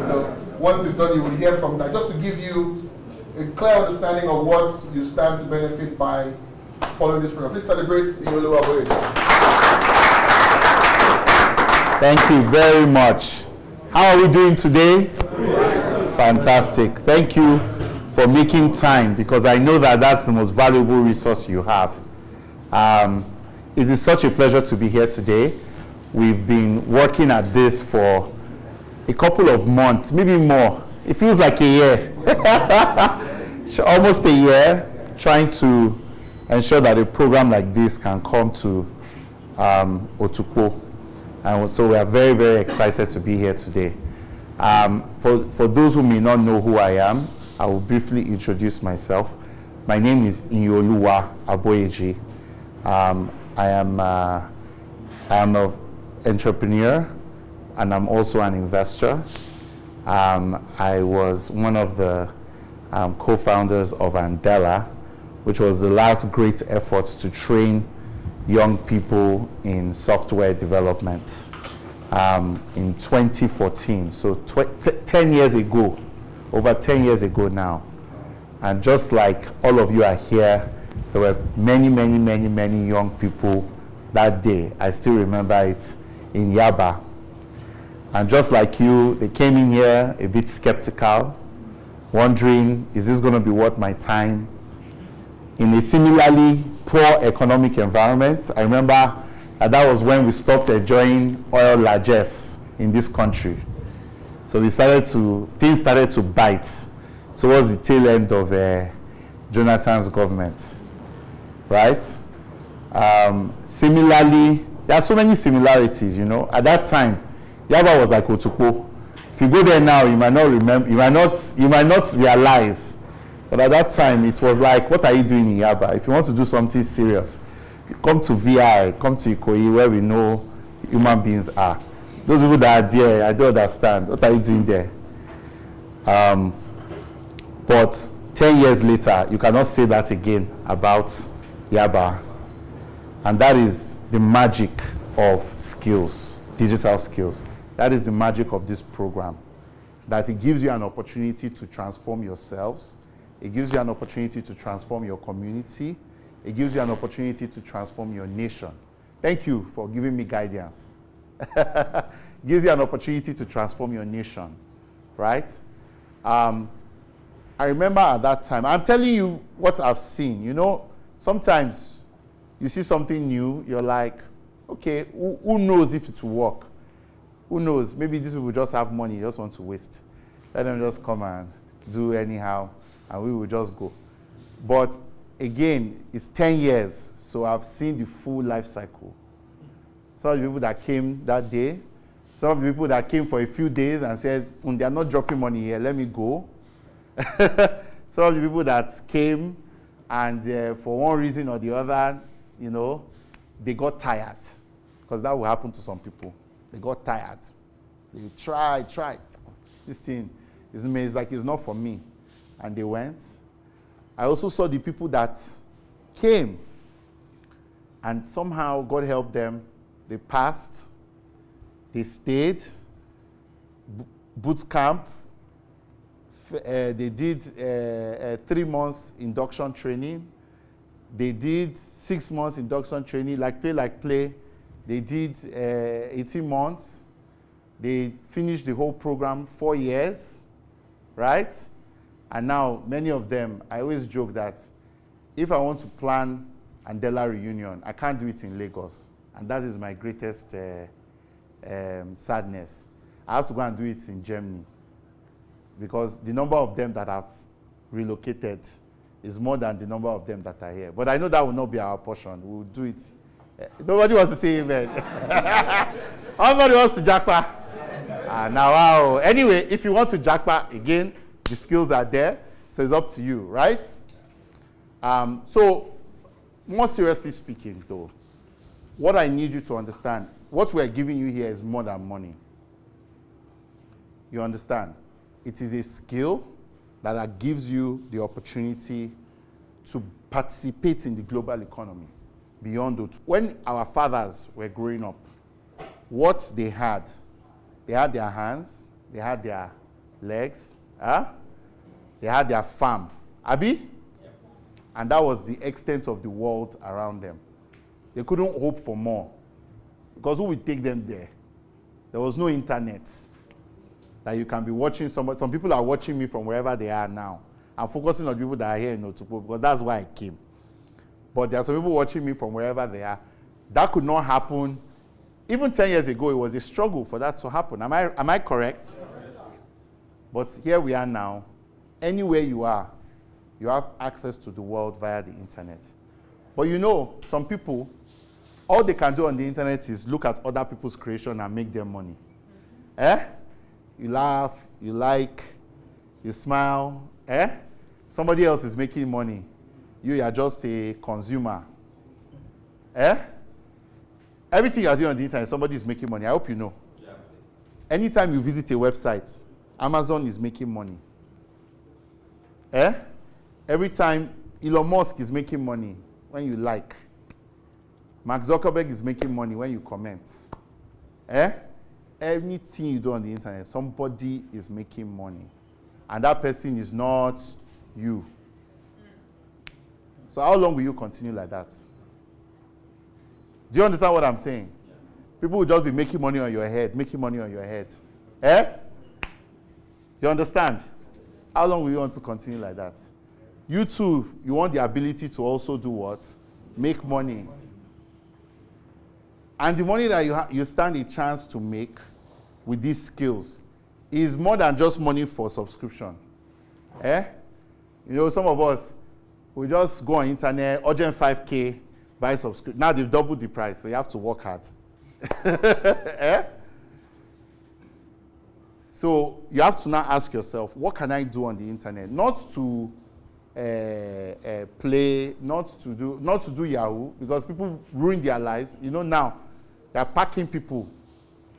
So once it's done, you will hear from that. Just to give you a clear understanding of what you stand to benefit by following this program. Please celebrate Ioluwa Aboyeji.
Thank you very much. How are we doing today? Fantastic. Thank you for making time, because I know that that's the most valuable resource you have. It is such a pleasure to be here today. We've been working at this for a couple of months, maybe more. It feels like a year. Almost a year, trying to ensure that a program like this can come to Otukpo. And so we are very, very excited to be here today. For those who may not know who I am, I will briefly introduce myself. My name is Ioluwa Aboyeji. I am an entrepreneur, and I'm also an investor. I was one of the co-founders of Andela, which was the last great effort to train young people in software development in 2014. So 10 years ago, over 10 years ago now. And just like all of you are here, there were many, many, many, many young people that day. I still remember it in Yaba. And just like you, they came in here a bit skeptical, wondering, is this going to be worth my time? In a similarly poor economic environment, I remember that was when we stopped enjoying oil largesse in this country. So things started to bite towards the tail end of Jonathan's government, right? Similarly, there are so many similarities, you know. At that time, Yaba was like Otukpo. If you go there now, you might not remember, you might not realize. But at that time, it was like, what are you doing in Yaba? If you want to do something serious, you come to VI, come to Ikoyi, where we know human beings are. Those people that are there, I don't understand. What are you doing there? But 10 years later, you cannot say that again about Yaba. And that is the magic of skills, digital skills. That is the magic of this program. That it gives you an opportunity to transform yourselves. It gives you an opportunity to transform your community. It gives you an opportunity to transform your nation. Thank you for giving me guidance. It gives you an opportunity to transform your nation, right? I remember at that time, I'm telling you what I've seen. You know, sometimes you see something new, you're like, okay, who knows if it will work? Who knows? Maybe these people just have money, just want to waste. Let them just come and do anyhow, and we will just go. But again, it's 10 years, so I've seen the full life cycle. Some of the people that came that day, some of the people that came for a few days and said, they are not dropping money here, let me go. Some of the people that came and for one reason or the other, you know, they got tired. Because that will happen to some people. They got tired. They try. This thing is like it's not for me. And they went. I also saw the people that came and somehow God helped them. They passed. They stayed. Boot camp. They did 3 months induction training. They did 6 months induction training, like play. They did 18 months. They finished the whole program 4 years, right? And now many of them, I always joke that if I want to plan Andela reunion, I can't do it in Lagos. And that is my greatest sadness. I have to go and do it in Germany because the number of them that have relocated is more than the number of them that are here. But I know that will not be our portion. We'll do it. Nobody wants to say amen. Everybody wants to jackpot. Now, wow. Anyway, if you want to jackpot, again, the skills are there. So it's up to you, right? So, more seriously speaking, though, what I need you to understand, what we're giving you here is more than money. You understand? It is a skill that gives you the opportunity to participate in the global economy beyond it. When our fathers were growing up, what they had their hands, they had their legs, they had their farm. Abi? Yeah. And that was the extent of the world around them. They couldn't hope for more because who would take them there? There was no internet that you can be watching somebody. Some people are watching me from wherever they are now. I'm focusing on people that are here in Otukpo because that's why I came. But there are some people watching me from wherever they are. That could not happen. Even 10 years ago, it was a struggle for that to happen. Am I correct? Yes. But here we are now. Anywhere you are, you have access to the world via the internet. But you know, some people, all they can do on the internet is look at other people's creation and make them money. You laugh, you like, you smile. Somebody else is making money. You are just a consumer. Everything you are doing on the internet, somebody is making money. I hope you know. Yeah. Anytime you visit a website, Amazon is making money. Every time Elon Musk is making money when you like. Mark Zuckerberg is making money when you comment. Anything you do on the internet, somebody is making money. And that person is not you. So how long will you continue like that? Do you understand what I'm saying? Yeah. People will just be making money on your head, making money on your head. You understand? How long will you want to continue like that? You too, you want the ability to also do what? Make money. And the money that you stand a chance to make with these skills is more than just money for subscription. You know, some of us, we just go on internet, urgent 5K, buy subscription. Now they've doubled the price, so you have to work hard. So you have to now ask yourself, what can I do on the internet? Not to play, not to do Yahoo, because people ruin their lives. You know, now they're packing people.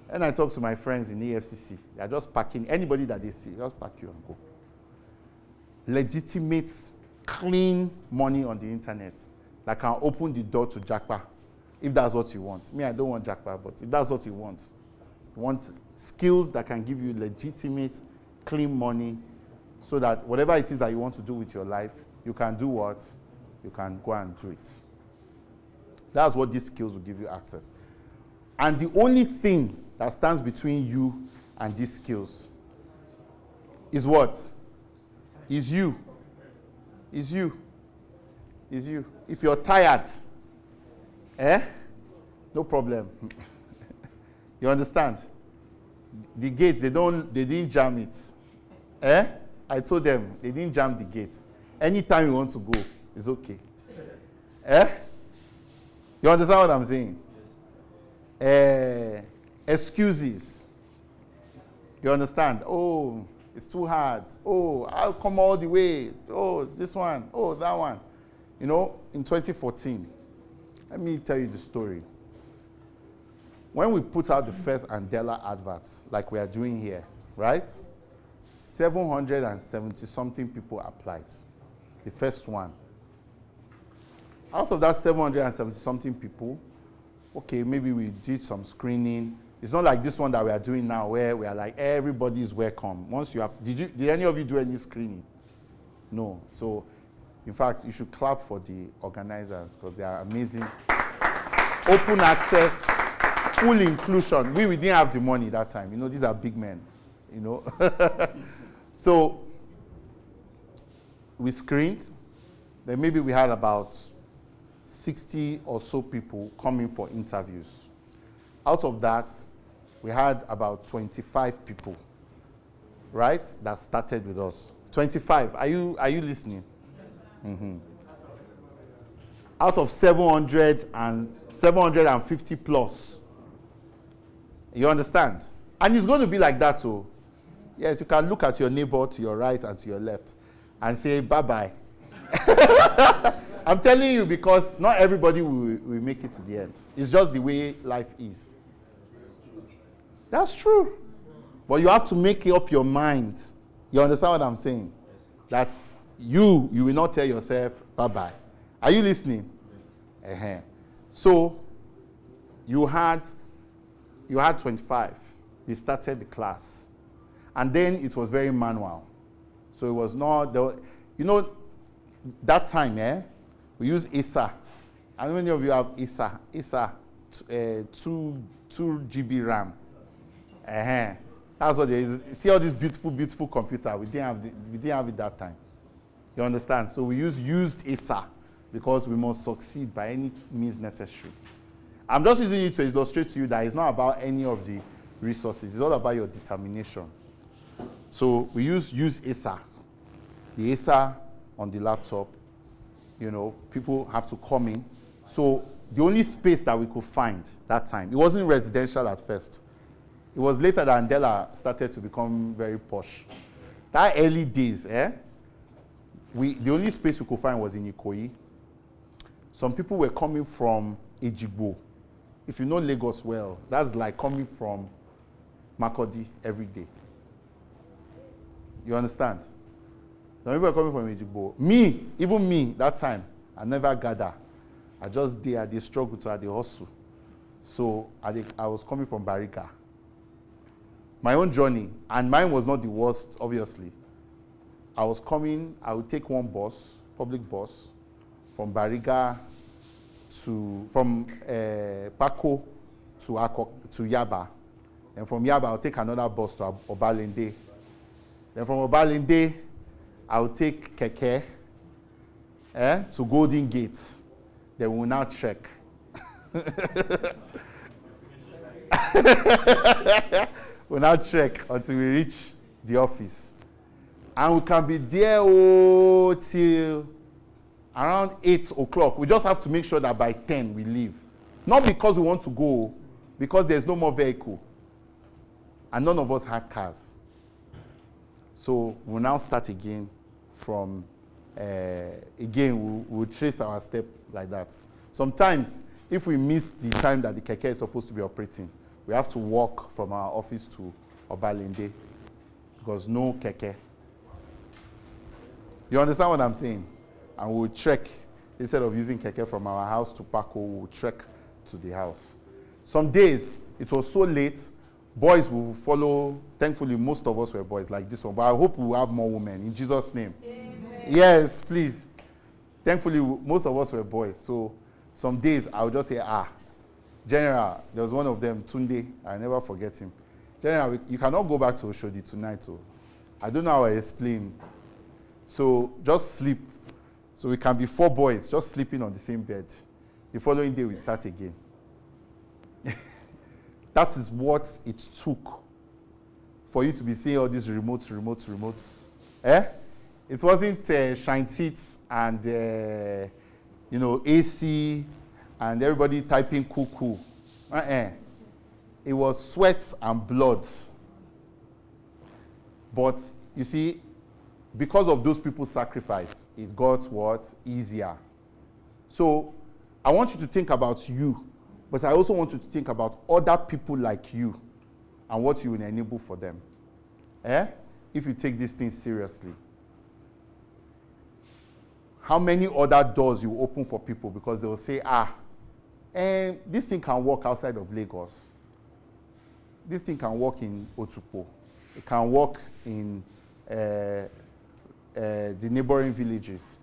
And I talk to my friends in EFCC. They're just packing anybody that they see, just pack you and go. Legitimate, clean money on the internet that can open the door to jackpot If that's what you want. Me, I don't want jackpot, but if that's what you want skills that can give you legitimate, clean money, so that whatever it is that you want to do with your life, you can do what? You can go and do it. That's what these skills will give you access. And the only thing that stands between you and these skills is what? Is you. Is you. Is you. If you're tired, no problem. You understand? The gates, they didn't jam it. I told them, they didn't jam the gate. Anytime you want to go, it's okay. You understand what I'm saying? Yes. Excuses. You understand? Oh, it's too hard. Oh, I'll come all the way. Oh, this one. Oh, that one. You know, in 2014, let me tell you the story. When we put out the first Andela adverts, like we are doing here, right? 770 something people applied. The first one. Out of that 770 something people, okay, maybe we did some screening. It's not like this one that we are doing now, where we are like, everybody is welcome. Once you have, did any of you do any screening? No. So, in fact, you should clap for the organizers, because they are amazing. Open access, full inclusion. We didn't have the money that time. You know, these are big men, you know. So, we screened. Then maybe we had about 60 or so people coming for interviews. Out of that, we had about 25 people, right, that started with us. 25. Are you listening? Yes. Mm-hmm. Out of 750 plus. You understand? And it's going to be like that, so yes, you can look at your neighbor to your right and to your left and say bye-bye. I'm telling you, because not everybody will make it to the end. It's just the way life is. That's true. But you have to make up your mind. You understand what I'm saying? That you will not tell yourself bye-bye. Are you listening? Yes. Uh-huh. So you had 25. We started the class. And then it was very manual. So it was not, you know, that time, we use ISA. How many of you have ISA? ISA, 2 GB RAM. That's what it is. See all this beautiful, beautiful computer. We didn't have it that time. You understand? So we used ISA because we must succeed by any means necessary. I'm just using it to illustrate to you that it's not about any of the resources. It's all about your determination. So we use ISA. The ISA on the laptop, you know, people have to come in. So the only space that we could find that time, it wasn't residential at first. It was later that Andela started to become very posh. That early days, the only space we could find was in Ikoyi. Some people were coming from Ejigbo. If you know Lagos well, that's like coming from Makurdi every day. You understand? Some people were coming from Ejigbo. Even me, that time, I never gather. I just did, I struggle to the hustle. So I was coming from Bariga. My own journey, and mine was not the worst, obviously. I would take one bus, public bus, from Bariga from Pako to Yaba. And from Yaba, I'll take another bus to Obalende. Then from Obalende, I'll take Keke to Golden Gate. Then we'll now trek. We'll now trek until we reach the office. And we can be there till around 8 o'clock. We just have to make sure that by 10 we leave. Not because we want to go, because there's no more vehicle. And none of us had cars. So we'll now start again from, we'll trace our step like that. Sometimes, if we miss the time that the keke is supposed to be operating, we have to walk from our office to Obalende because no keke. You understand what I'm saying? And we'll trek, instead of using keke from our house to Pako, we'll trek to the house. Some days, it was so late, boys will follow. Thankfully, most of us were boys like this one, but I hope we will have more women in Jesus' name. Amen. Yes, please. Thankfully, most of us were boys, so some days I would just say, General, there was one of them, Tunde, I never forget him. General, you cannot go back to Oshodi tonight. Oh. I don't know how I explain. So just sleep. So we can be 4 boys just sleeping on the same bed. The following day we start again. That is what it took for you to be seeing all these remotes. It wasn't shine teeth and AC and everybody typing cool. It was sweat and blood. But you see, because of those people's sacrifice, it got what? Easier. So I want you to think about you, but I also want you to think about other people like you and what you will enable for them. If you take these things seriously. How many other doors you open for people because they will say, this thing can work outside of Lagos. This thing can work in Otukpo. It can work in the neighboring villages.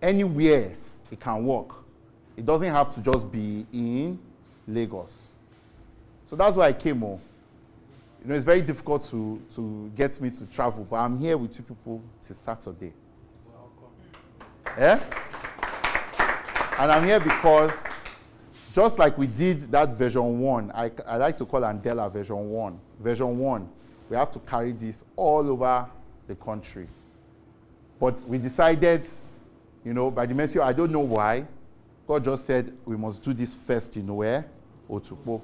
Anywhere it can work. It doesn't have to just be in Lagos. So that's why I came on. It's very difficult to get me to travel, but I'm here with you people till Saturday. And I'm here because just like we did that version 1, I like to call Andela version 1. Version 1, we have to carry this all over the country. But we decided, by the mercy, I don't know why, God just said we must do this first in where? Otukpo.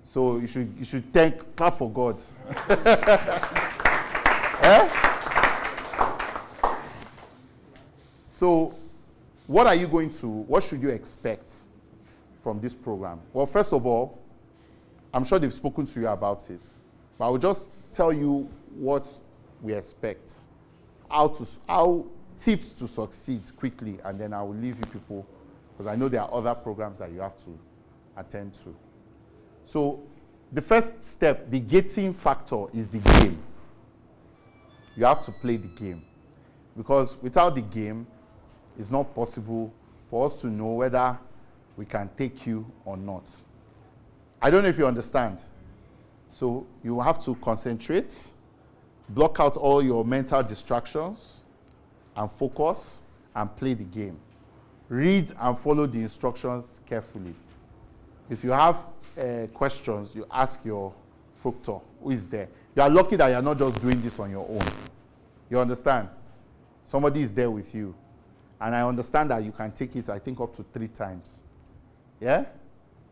So you should clap for God. So what should you expect from this program? Well, first of all, I'm sure they've spoken to you about it, but I will just tell you what we expect, how tips to succeed quickly, and then I will leave you people, because I know there are other programs that you have to attend to. So the first step, the gating factor, is the game. You have to play the game, because without the game, it's not possible for us to know whether we can take you or not. I don't know if you understand. So you have to concentrate, block out all your mental distractions, and focus, and play the game. Read and follow the instructions carefully. If you have questions, you ask your proctor who is there. You are lucky that you are not just doing this on your own. You understand? Somebody is there with you. And I understand that you can take it, I think, up to 3 times. Yeah?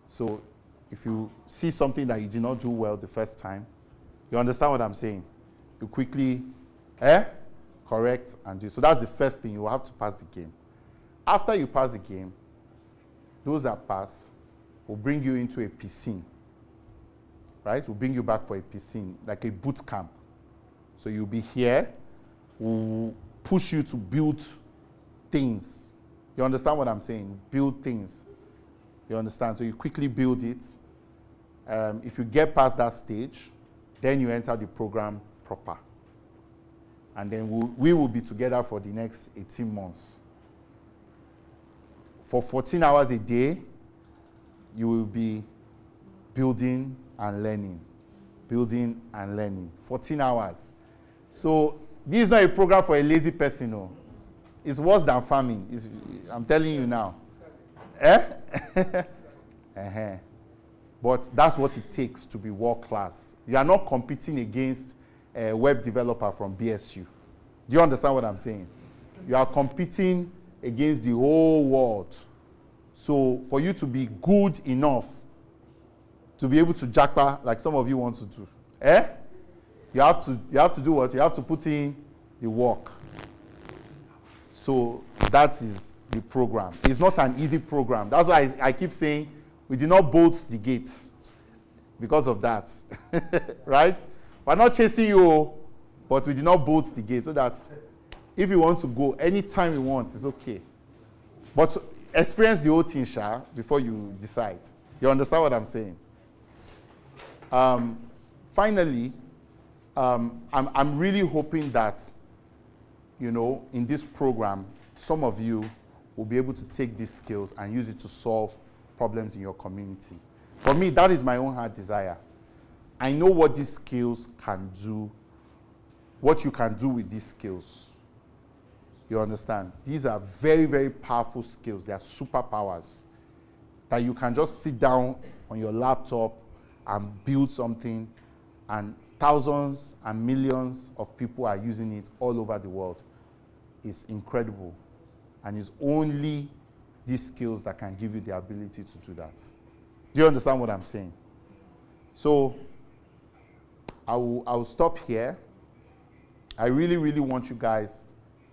So if you see something that you did not do well the first time, you understand what I'm saying? You quickly correct and do. So that's the first thing. You will have to pass the game. After you pass the game, those that pass will bring you into a piscine. Right? We'll bring you back for a piscine, like a boot camp. So you'll be here. We'll push you to build things. You understand what I'm saying? Build things. You understand? So you quickly build it. If you get past that stage, then you enter the program proper. And then we will be together for the next 18 months. For 14 hours a day, you will be building and learning. Building and learning. 14 hours. So this is not a program for a lazy person, no. It's worse than farming. I'm telling you now. But that's what it takes to be world class. You are not competing against a web developer from BSU. Do you understand what I'm saying? You are competing against the whole world. So for you to be good enough to be able to jackpot like some of you want to do, you have to do what? You have to put in the work. So that is the program. It's not an easy program. That's why I keep saying we did not bolt the gates because of that. Right? We're not chasing you, but we did not bolt the gate so that if you want to go anytime you want, it's okay. But experience the whole thing, Sha, before you decide. You understand what I'm saying? Finally, I'm really hoping that, in this program, some of you will be able to take these skills and use it to solve problems in your community. For me, that is my own heart desire. I know what these skills can do, what you can do with these skills. You understand? These are very, very powerful skills. They are superpowers that you can just sit down on your laptop and build something, and thousands and millions of people are using it all over the world. It's incredible. And it's only these skills that can give you the ability to do that. Do you understand what I'm saying? So I will stop here. I really, really want you guys,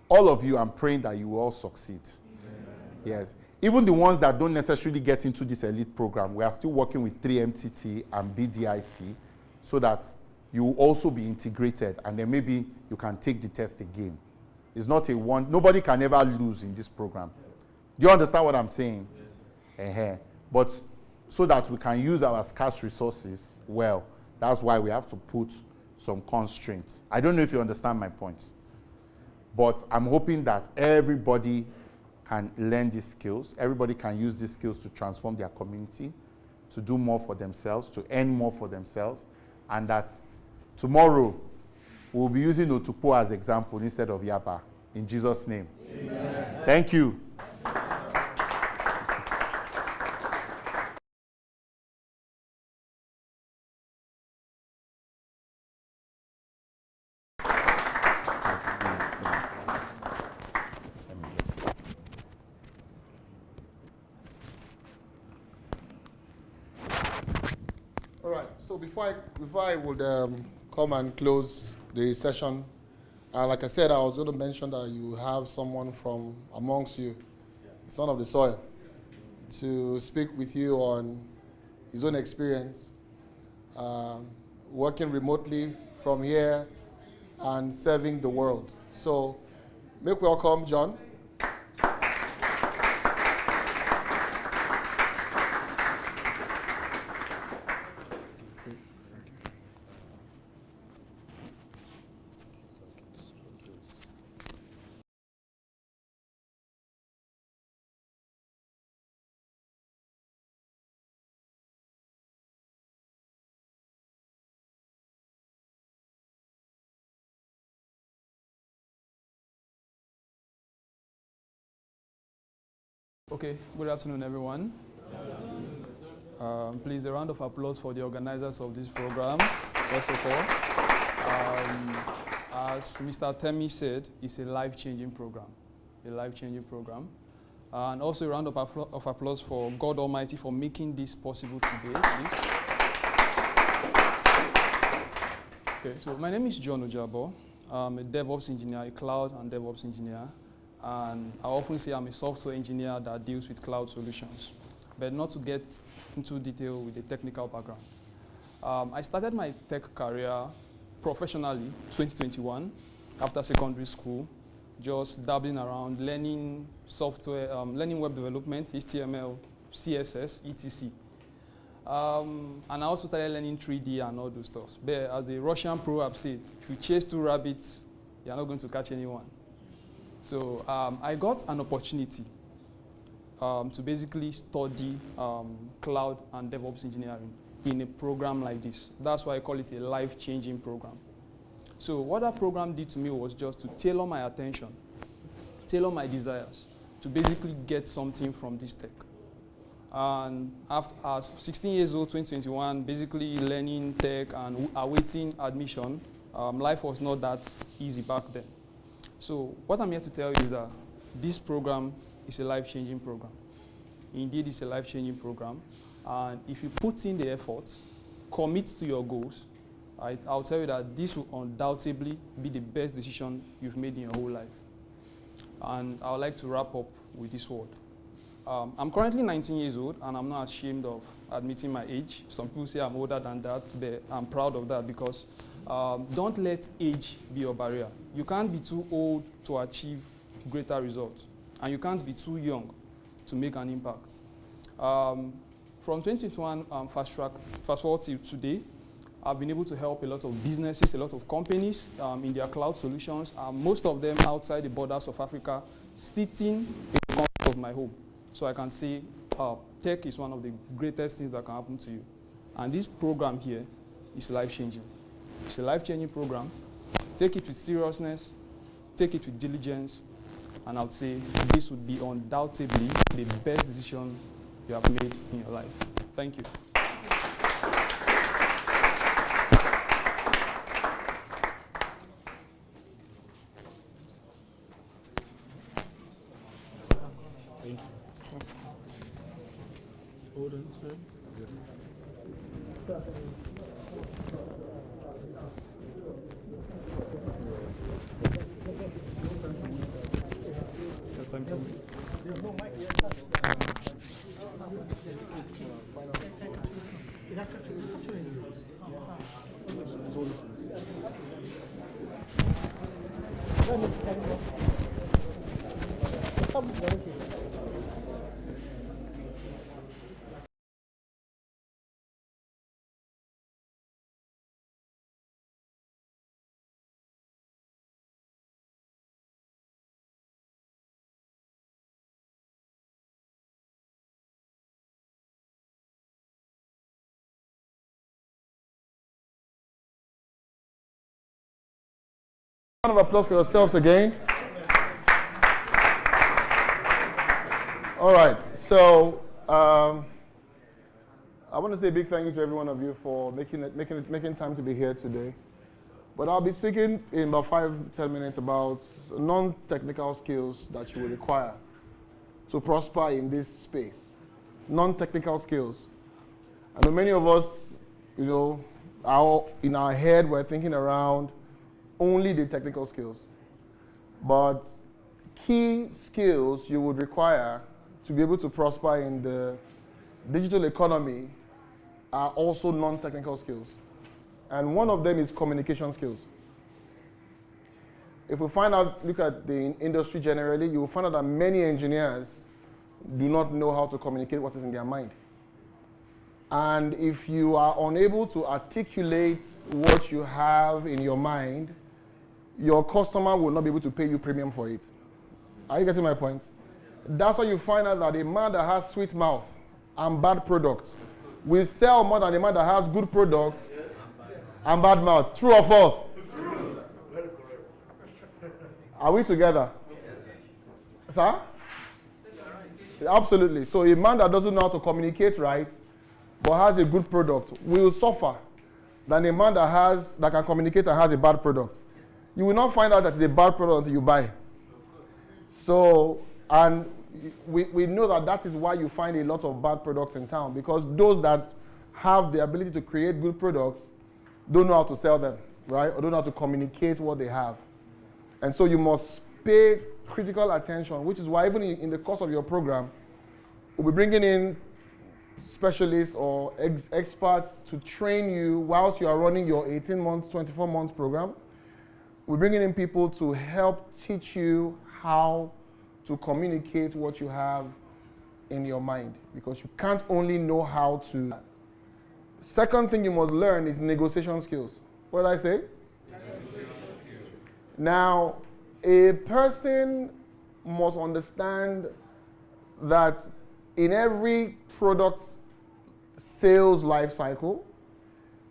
all of you, I'm praying that you will all succeed. Yes. Even the ones that don't necessarily get into this elite program, we are still working with 3MTT and BDIC so that you will also be integrated, and then maybe you can take the test again. It's not a one, nobody can ever lose in this program. Do you understand what I'm saying? Yes. But so that we can use our scarce resources well, that's why we have to put some constraints. I don't know if you understand my points, but I'm hoping that everybody can learn these skills. Everybody can use these skills to transform their community, to do more for themselves, to earn more for themselves, and that tomorrow we'll be using Otukpo as example instead of Yaba. In Jesus' name. Amen. Thank you.
All right, so before I would come and close the session, like I said, I was going to mention that you have someone from amongst you, the son of the soil, to speak with you on his own experience working remotely from here and serving the world. So make welcome John.
Okay, good afternoon, everyone. Please, a round of applause for the organizers of this program, first of all. As Mr. Temi said, it's a life-changing program, And also a round of applause for God Almighty for making this possible today, please. Okay, so my name is John Ojabo. I'm a DevOps engineer, a cloud and DevOps engineer. And I often say I'm a software engineer that deals with cloud solutions, but not to get into detail with a technical background. I started my tech career professionally 2021 after secondary school, just dabbling around, learning software, learning web development, HTML, CSS, etc. And I also started learning 3D and all those stuff. But as the Russian proverb says, if you chase two rabbits, you're not going to catch anyone. So I got an opportunity to basically study cloud and DevOps engineering in a program like this. That's why I call it a life-changing program. So what that program did to me was just to tailor my attention, tailor my desires to basically get something from this tech. And after 16 years old, 2021, basically learning tech and awaiting admission, life was not that easy back then. So what I'm here to tell you is that this program is a life-changing program. Indeed, it's a life-changing program. And if you put in the effort, commit to your goals, I'll tell you that this will undoubtedly be the best decision you've made in your whole life. And I would like to wrap up with this word. I'm currently 19 years old, and I'm not ashamed of admitting my age. Some people say I'm older than that, but I'm proud of that because don't let age be your barrier. You can't be too old to achieve greater results, and you can't be too young to make an impact. From 2021 fast forward till today, I've been able to help a lot of businesses, a lot of companies in their cloud solutions, most of them outside the borders of Africa, sitting in the comfort of my home. So I can say tech is one of the greatest things that can happen to you. And this program here is life-changing. It's a life-changing program. Take it with seriousness, take it with diligence, and I would say this would be undoubtedly the best decision you have made in your life. Thank you.
Thank you. Hold on, sir. Time to waste.
Round of applause for yourselves again. All right, so I want to say a big thank you to every one of you for making time to be here today. But I'll be speaking in about 5-10 minutes about non-technical skills that you will require to prosper in this space. Non-technical skills. I know many of us, in our head, we're thinking around only the technical skills. But key skills you would require to be able to prosper in the digital economy are also non-technical skills. And one of them is communication skills. If we look at the industry generally, you will find out that many engineers do not know how to communicate what is in their mind. And if you are unable to articulate what you have in your mind, your customer will not be able to pay you premium for it. Are you getting my point? That's why you find out that a man that has sweet mouth and bad product will sell more than a man that has good product and bad mouth. True or false? True. Are we together? Yes. Sir? Absolutely. So a man that doesn't know how to communicate right but has a good product will suffer than a man that can communicate and has a bad product. You will not find out that it's a bad product until you buy. So, and we know that is why you find a lot of bad products in town, because those that have the ability to create good products don't know how to sell them, right? Or don't know how to communicate what they have. And so you must pay critical attention, which is why even in the course of your program, we'll be bringing in specialists or experts to train you whilst you are running your 18 months, 24 months program. We're bringing in people to help teach you how to communicate what you have in your mind, because you can't only know how to. Second thing you must learn is negotiation skills. What did I say? Now, a person must understand that in every product sales life cycle,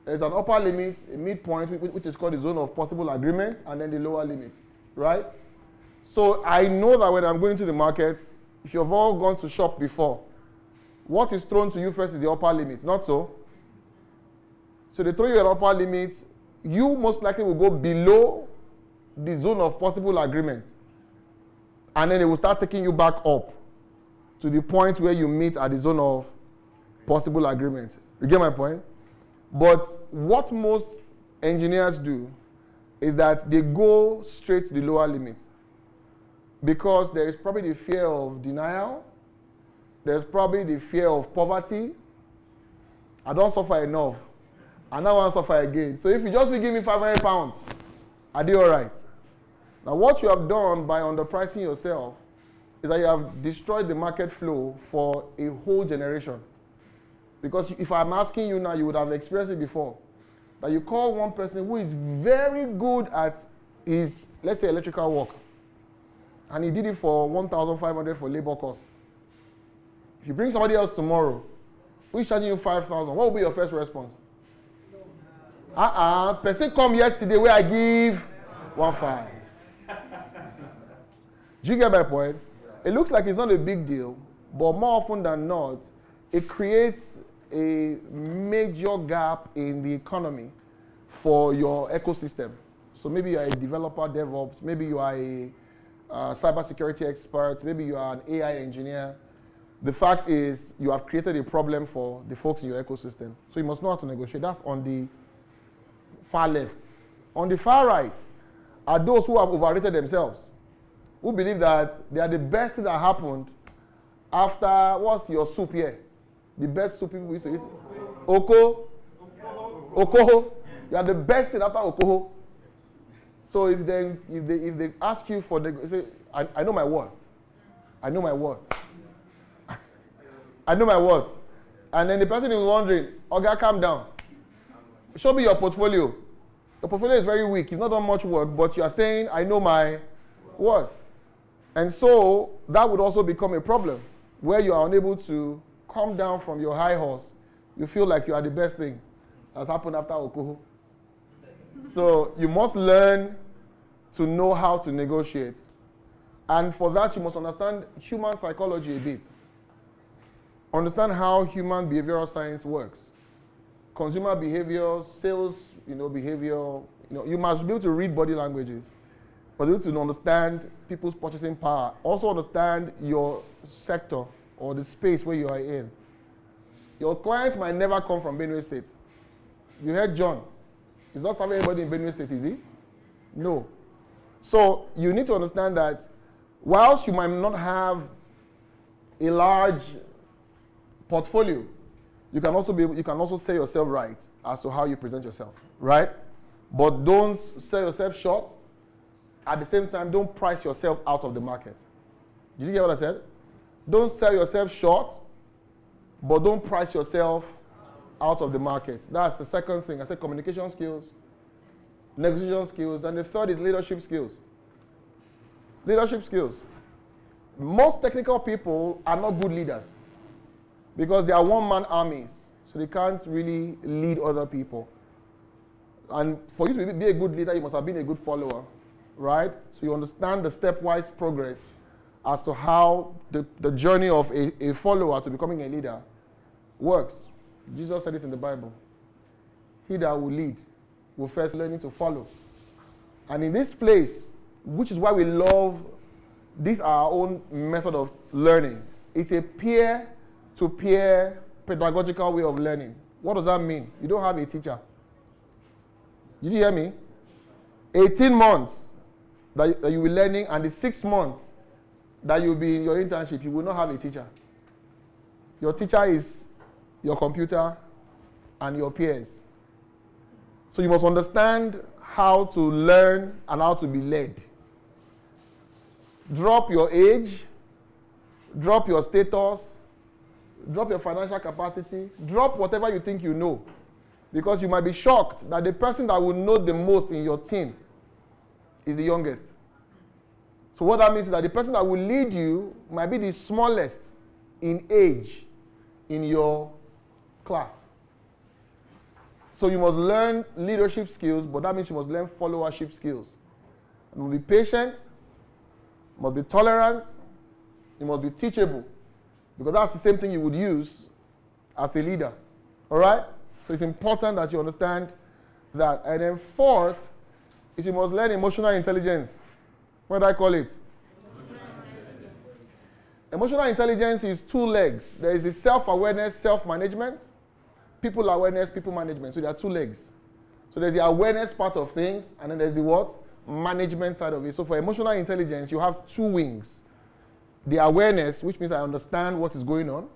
there's an upper limit, a midpoint, which is called the zone of possible agreement, and then the lower limit, right? So I know that when I'm going to the market, if you've all gone to shop before, what is thrown to you first is the upper limit, not so? So they throw you an upper limit, you most likely will go below the zone of possible agreement. And then they will start taking you back up to the point where you meet at the zone of possible agreement. You get my point? But what most engineers do is that they go straight to the lower limit, because there is probably the fear of denial, there's probably the fear of poverty. I don't suffer enough, and I want to suffer again. So if you just give me 500 pounds, I do all right. Now what you have done by underpricing yourself is that you have destroyed the market flow for a whole generation. Because if I'm asking you now, you would have experienced it before. That you call one person who is very good at his, let's say, electrical work, and he did it for 1,500 for labor cost. If you bring somebody else tomorrow, who is charging you 5,000, what will be your first response? Person come yesterday where I give 1,500. Do you get my point? It looks like it's not a big deal, but more often than not, it creates a major gap in the economy for your ecosystem. So maybe you are a developer, DevOps, maybe you are a cybersecurity expert, maybe you are an AI engineer. The fact is you have created a problem for the folks in your ecosystem. So you must know how to negotiate. That's on the far left. On the far right are those who have overrated themselves, who believe that they are the best thing that happened after, what's your soup here? The best soup people used to eat? Okoho. You are the best thing after Okoho. So if they ask you for the, I know my worth. I know my worth. I know my worth. And then the person is wondering, Oga, calm down. Show me your portfolio. Your portfolio is very weak. You've not done much work, but you are saying, I know my worth. And so that would also become a problem where you are unable to come down from your high horse. You feel like you are the best thing that's happened after Okoho. So you must learn to know how to negotiate. And for that, you must understand human psychology a bit. Understand how human behavioral science works. Consumer behavior, sales, behavior. You must be able to read body languages. But be able to understand people's purchasing power. Also understand your sector or the space where you are in. Your client might never come from Benue State. You heard John. He's not serving anybody in Benue State, is he? No. So you need to understand that whilst you might not have a large portfolio, you can also sell yourself right as to how you present yourself, right? But don't sell yourself short. At the same time, don't price yourself out of the market. Did you get what I said? Don't sell yourself short, but don't price yourself out of the market. That's the second thing. I said communication skills, negotiation skills, and the third is leadership skills. Leadership skills. Most technical people are not good leaders because they are one-man armies, so they can't really lead other people. And for you to be a good leader, you must have been a good follower, right? So you understand the stepwise progress as to how the journey of a follower to becoming a leader works. Jesus said it in the Bible. He that will lead will first learn to follow. And in this place, which is why we love this our own method of learning, it's a peer-to-peer pedagogical way of learning. What does that mean? You don't have a teacher. Did you hear me? 18 months that you will be learning, and the 6 months that you'll be in your internship, you will not have a teacher. Your teacher is your computer and your peers. So you must understand how to learn and how to be led. Drop your age, drop your status, drop your financial capacity, drop whatever you think you know. Because you might be shocked that the person that will know the most in your team is the youngest. So what that means is that the person that will lead you might be the smallest in age in your class. So you must learn leadership skills, but that means you must learn followership skills. You must be patient, you must be tolerant, you must be teachable, because that's the same thing you would use as a leader. All right? So it's important that you understand that. And then fourth is you must learn emotional intelligence. What do I call it? Emotional intelligence is two legs. There is the self-awareness, self-management, people awareness, people management. So there are two legs. So there's the awareness part of things, and then there's the what? Management side of it. So for emotional intelligence, you have two wings. The awareness, which means I understand what is going on,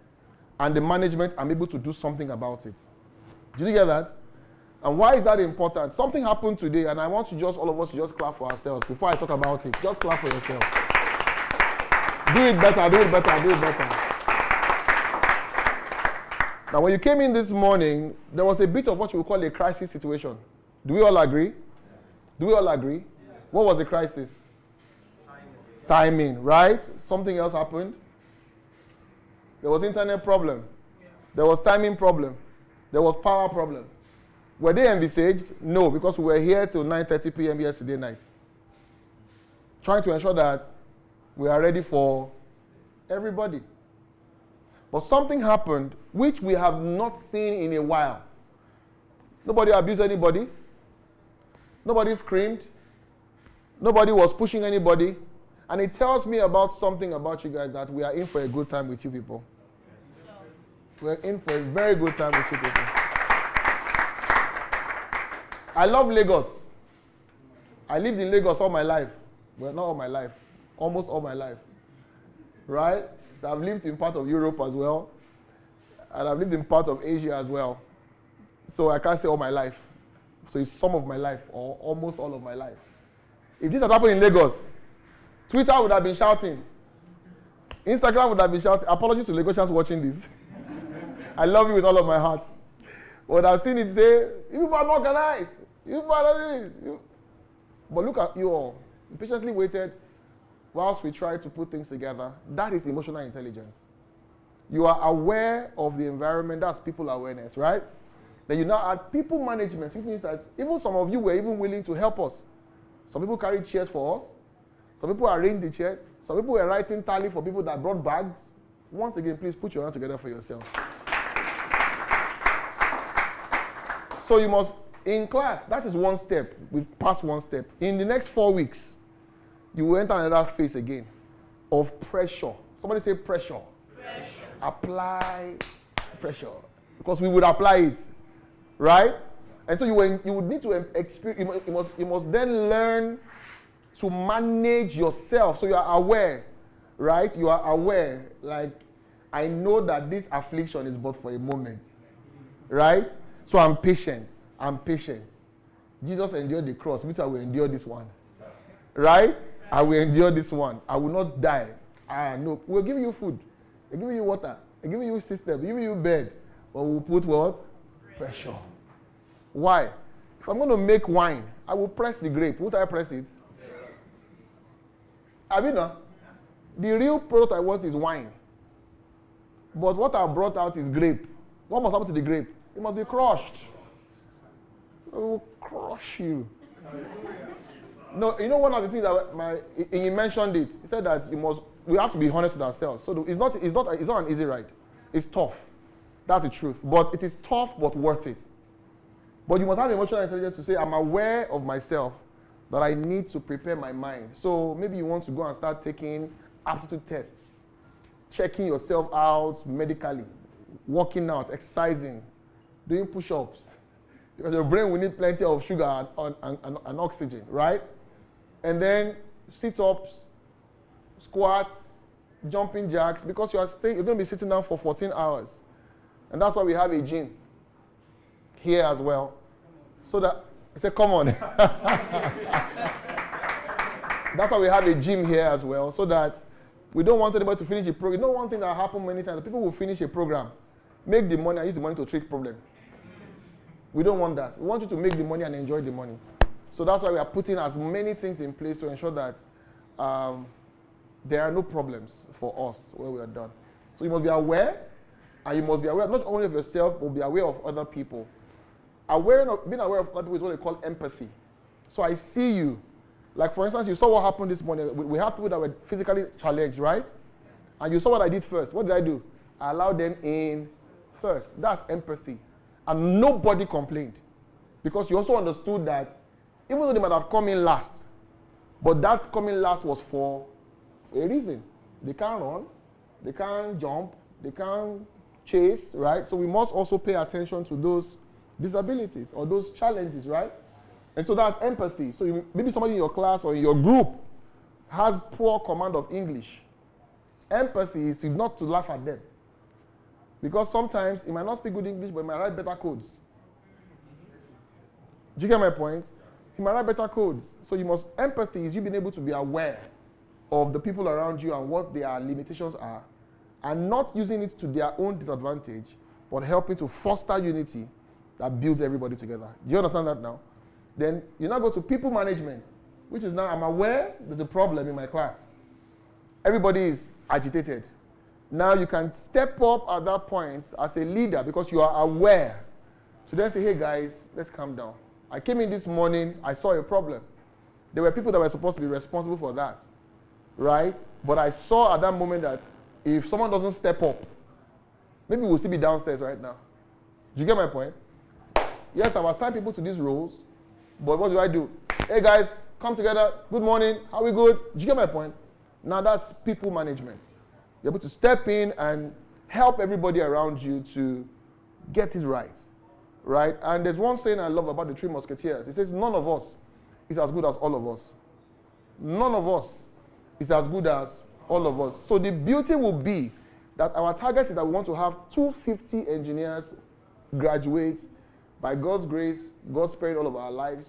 and the management, I'm able to do something about it. Did you get that? And why is that important? Something happened today, and I want to all of us to just clap for ourselves before I talk about it. Just clap for yourself. Do it better, do it better, do it better. Now, when you came in this morning, there was a bit of what you would call a crisis situation. Do we all agree? Do we all agree? What was the crisis? Timing, right? Something else happened. There was internet problem. There was timing problem. There was power problem. Were they envisaged? No, because we were here till 9:30 p.m. yesterday night. Trying to ensure that we are ready for everybody. But something happened which we have not seen in a while. Nobody abused anybody. Nobody screamed. Nobody was pushing anybody. And it tells me about something about you guys, that we are in for a good time with you people. We're in for a very good time with you people. I love Lagos. I lived in Lagos all my life. Well, not all my life. Almost all my life. Right? So I've lived in part of Europe as well. And I've lived in part of Asia as well. So I can't say all my life. So it's some of my life, or almost all of my life. If this had happened in Lagos, Twitter would have been shouting. Instagram would have been shouting. Apologies to Lagosians watching this. I love you with all of my heart. But I've seen it say, you are not organized. You are this. But look at you all. You patiently waited whilst we tried to put things together. That is emotional intelligence. You are aware of the environment. That's people awareness, right? Then you now add people management, which means that even some of you were even willing to help us. Some people carried chairs for us. Some people arranged the chairs. Some people were writing tally for people that brought bags. Once again, please put your hand together for yourself. So you must, in class, that is one step. We've passed one step. In the next 4 weeks, you will enter another phase again of pressure. Somebody say pressure. Pressure. Apply pressure. Because we would apply it. Right? And so you would need to experience, you must then learn to manage yourself. So you are aware, right? You are aware, like, I know that this affliction is but for a moment, right? So I'm patient. I'm patient. Jesus endured the cross, which I will endure this one, right? I will endure this one. I will not die. No, we're giving you food. We're giving you water. We're giving you system. We're giving you bed. But we'll put what? Pressure. Why? If I'm going to make wine, I will press the grape. Won't I press it? Abina, the real product I want is wine. But what I brought out is grape. What must happen to the grape? It must be crushed. It will crush you. No, you know one of the things that he mentioned it. He said that we have to be honest with ourselves. So it's not an easy ride. It's tough. That's the truth. But it is tough but worth it. But you must have emotional intelligence to say, I'm aware of myself, that I need to prepare my mind. So maybe you want to go and start taking aptitude tests, checking yourself out medically, working out, exercising, doing push-ups. Because your brain will need plenty of sugar and oxygen, right? And then sit-ups, squats, jumping jacks, because you're going to be sitting down for 14 hours. And that's why we have a gym here as well. So that, I said, come on. That's why we have a gym here as well, so that we don't want anybody to finish a program. You know one thing that happens many times, people will finish a program, make the money and use the money to treat problem. We don't want that. We want you to make the money and enjoy the money. So that's why we are putting as many things in place to ensure that there are no problems for us when we are done. So you must be aware, and you must be aware not only of yourself, but be aware of other people. Being aware of other people is what they call empathy. So I see you. Like, for instance, you saw what happened this morning. We had people that were physically challenged, right? And you saw what I did first. What did I do? I allowed them in first. That's empathy. And nobody complained. Because you also understood that even though they might have come in last, but that coming last was for a reason. They can't run, they can't jump, they can't chase, right? So we must also pay attention to those disabilities or those challenges, right? And so that's empathy. So maybe somebody in your class or in your group has poor command of English. Empathy is not to laugh at them. Because sometimes he might not speak good English, but he might write better codes. Do you get my point? He might write better codes. So empathy is you being able to be aware of the people around you and what their limitations are, and not using it to their own disadvantage, but helping to foster unity that builds everybody together. Do you understand that now? Then you now go to people management, which is now I'm aware there's a problem in my class. Everybody is agitated. Now you can step up at that point as a leader because you are aware. So then say, hey guys, let's calm down. I came in this morning, I saw a problem. There were people that were supposed to be responsible for that, right? But I saw at that moment that if someone doesn't step up, maybe we'll still be downstairs right now. Do you get my point? Yes, I've assigned people to these roles, but what do? Hey guys, come together, good morning, how we good? Do you get my point? Now that's people management. You're able to step in and help everybody around you to get it right, right? And there's one saying I love about the Three Musketeers. It says, none of us is as good as all of us. None of us is as good as all of us. So the beauty will be that our target is that we want to have 250 engineers graduate by God's grace, God's sparing all of our lives,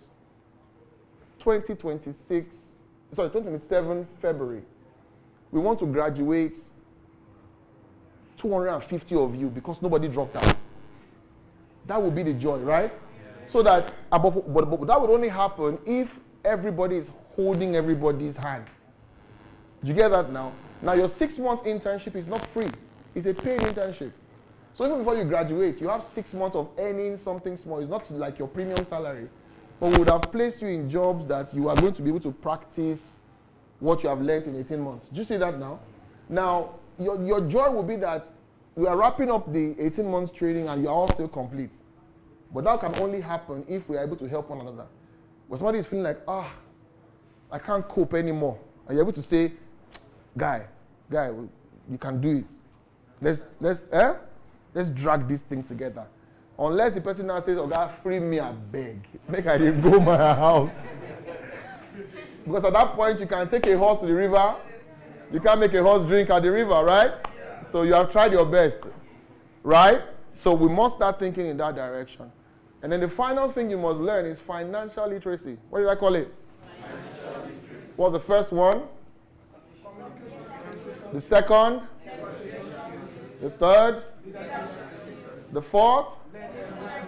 2027 February. We want to graduate 250 of you because nobody dropped out. That would be the joy, right? Yeah. So that, but that would only happen if everybody is holding everybody's hand. Do you get that now? Now your 6-month internship is not free. It's a paid internship. So even before you graduate, you have 6 months of earning something small. It's not like your premium salary. But we would have placed you in jobs that you are going to be able to practice what you have learned in 18 months. Do you see that now? Now, your joy will be that we are wrapping up the 18 months training and you are all still complete. But that can only happen if we are able to help one another. When somebody is feeling like, I can't cope anymore, and you're able to say, guy, you can do it. Let's drag this thing together. Unless the person now says, oh God, free me, I beg. Make I didn't go my house. Because at that point, you can take a horse to the river. You can't make a horse drink at the river, right? So you have tried your best, right? So we must start thinking in that direction. And then the final thing you must learn is financial literacy. What did I call it? Financial literacy. What's the first one? The second? The third? The fourth?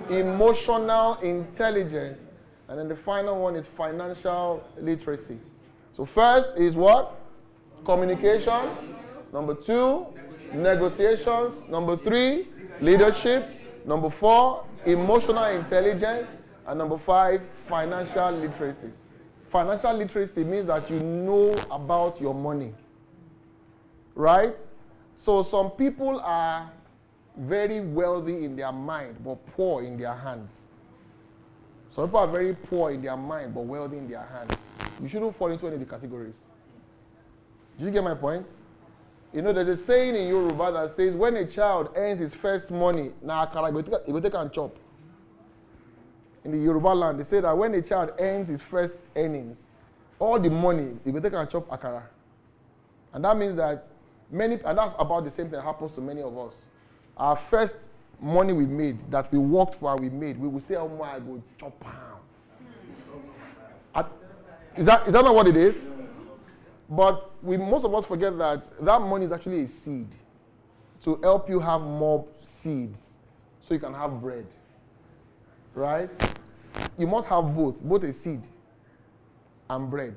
Emotional intelligence. And then the final one is financial literacy. So first is what? Communication. Number 2, negotiations. Number 3, leadership. Number 4, emotional intelligence. And number 5, financial literacy. Financial literacy means that you know about your money. Right? So some people are very wealthy in their mind, but poor in their hands. Some people are very poor in their mind, but wealthy in their hands. You shouldn't fall into any of the categories. Do you get my point? You know, there's a saying in Yoruba that says, when a child earns his first money, he will take and chop. In the Yoruba land, they say that when a child earns his first earnings, all the money, he will take and chop akara. And that means that and that's about the same thing that happens to many of us. Our first money we made, that we worked for and we made, we will say, oh my, I go chop pound. Is that not what it is? But most of us forget that money is actually a seed to help you have more seeds so you can have bread. Right? You must have both a seed and bread.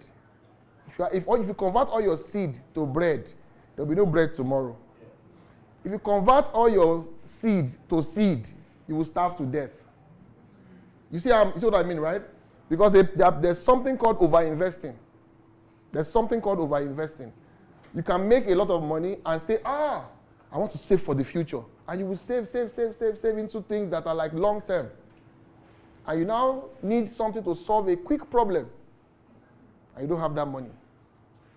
If you convert all your seed to bread, there will be no bread tomorrow. If you convert all your seed to seed, you will starve to death. You see what I mean, right? Because there's something called over-investing. There's something called over-investing. You can make a lot of money and say, I want to save for the future. And you will save into things that are like long-term. And you now need something to solve a quick problem. And you don't have that money.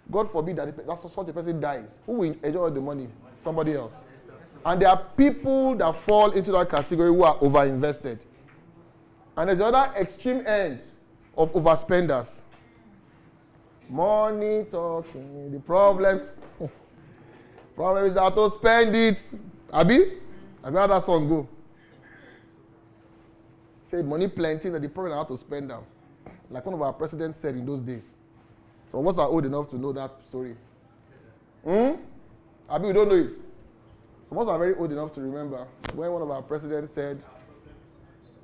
God forbid that such a person dies. Who will enjoy the money? Somebody else. And there are people that fall into that category who are over-invested. And there's the other extreme end of overspenders. Money talking. The problem is how to spend it. Abi how that song go? Say money plenty, that the problem is how to spend them. Like one of our presidents said in those days. Some of us are old enough to know that story. Abi, we don't know it. Some of us are very old enough to remember when one of our presidents said,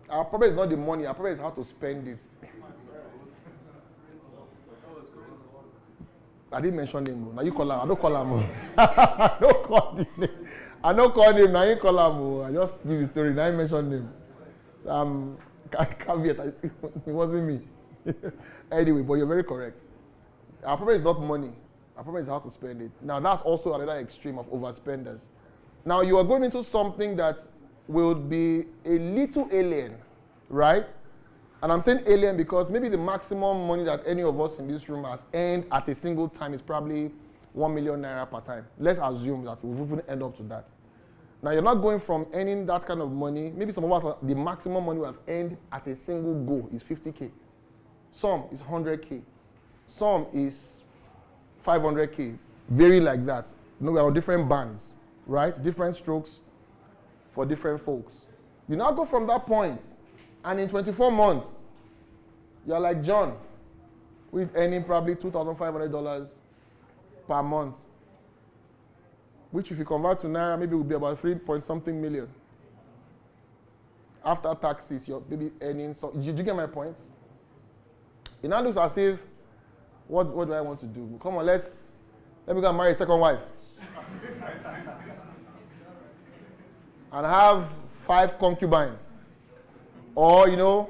our problem is not the money, our problem is how to spend it. I didn't mention him. Now you call him. I don't call him. I don't call him. I don't call him. Now you call him. I just give the story. Now I mentioned him. So, caveat. It wasn't me. Anyway, but you're very correct. Our problem is not money. Our problem is how to spend it. Now that's also another extreme of overspenders. Now you are going into something that will be a little alien, right? And I'm saying alien because maybe the maximum money that any of us in this room has earned at a single time is probably 1 million naira per time. Let's assume that we'll even end up to that. Now you're not going from earning that kind of money. Maybe some of us, the maximum money we have earned at a single go is 50K. Some is 100K. Some is 500K. Vary like that. You know, we are on different bands, right? Different strokes for different folks. You now go from that point, and in 24 months, you're like John, who is earning probably $2,500 per month, which if you convert to Naira, maybe would be about 3-point-something million. After taxes, you're maybe earning some. Did you get my point? It now looks as if, what do I want to do? Come on, let me go and marry a second wife. And have 5 concubines. Or, you know,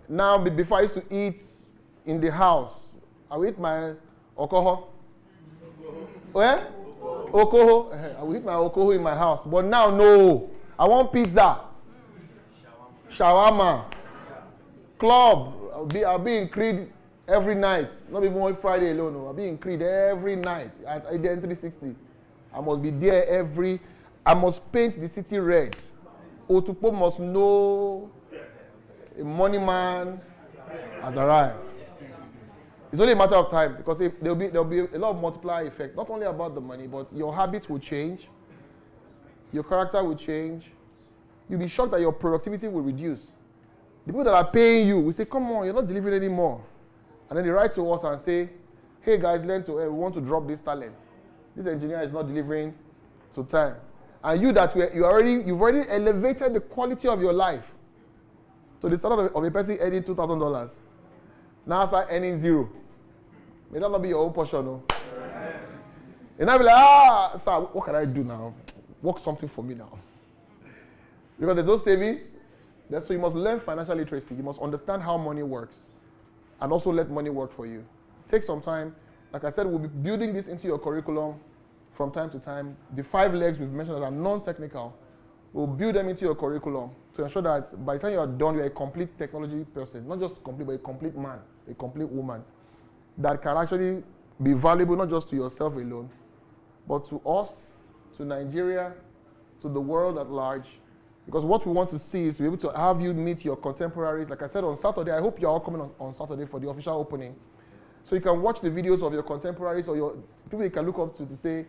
now before I used to eat in the house, I would eat my okoho. Where? Okoho. I would eat my okoho in my house. But now, no. I want pizza. Shawarma. Club. I'll be in Creed every night. Not even one Friday alone. No. I'll be in Creed every night at IDN 360. I must be there I must paint the city red. Otukpo must know a money man has arrived. It's only a matter of time because there'll be a lot of multiplier effect. Not only about the money, but your habits will change, your character will change. You'll be shocked that your productivity will reduce. The people that are paying you will say, "Come on, you're not delivering anymore." And then they write to us and say, "Hey guys, Learn2Earn, we want to drop this talent. This engineer is not delivering to time." And you you've already elevated the quality of your life. So the standard of a person earning $2,000, now start earning 0. May that not be your own portion, no? And I'll be like, sir, what can I do now? Work something for me now. Because there's no savings. So you must learn financial literacy. You must understand how money works. And also let money work for you. Take some time. Like I said, we'll be building this into your curriculum from time to time. The 5 legs we've mentioned that are non-technical, we'll build them into your curriculum to ensure that by the time you are done, you're a complete technology person. Not just complete, but a complete man, a complete woman that can actually be valuable not just to yourself alone, but to us, to Nigeria, to the world at large. Because what we want to see is to be able to have you meet your contemporaries. Like I said on Saturday, I hope you're all coming on Saturday for the official opening. So you can watch the videos of your contemporaries or your people you can look up to say,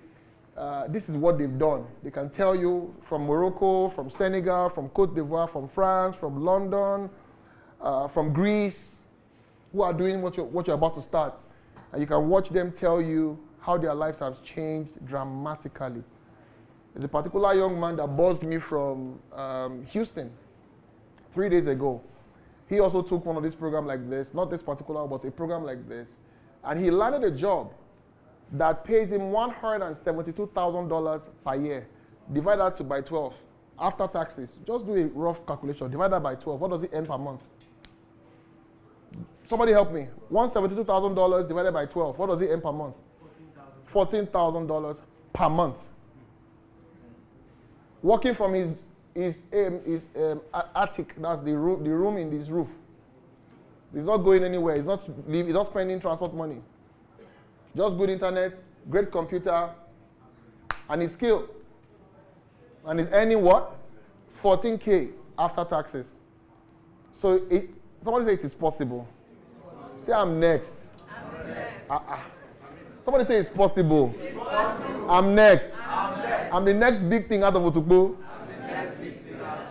this is what they've done. They can tell you from Morocco, from Senegal, from Côte d'Ivoire, from France, from London, from Greece, who are doing what you're about to start. And you can watch them tell you how their lives have changed dramatically. There's a particular young man that buzzed me from Houston 3 days ago. He also took one of these programs like this, not this particular, but a program like this. And he landed a job that pays him $172,000 per year. Divide that by 12 after taxes. Just do a rough calculation. Divide that by 12. What does he earn per month? Somebody help me. $172,000 divided by 12. What does he earn per month? $14,000 per month. Working from his attic. That's the room in his roof. He's not going anywhere. He's not spending transport money. Just good internet, great computer, and his skill. And he's earning what? 14K after taxes. So somebody say it is possible. Say I'm next. Somebody say it's possible.
It's possible.
I'm next.
I'm
the next big thing out of Otukpo.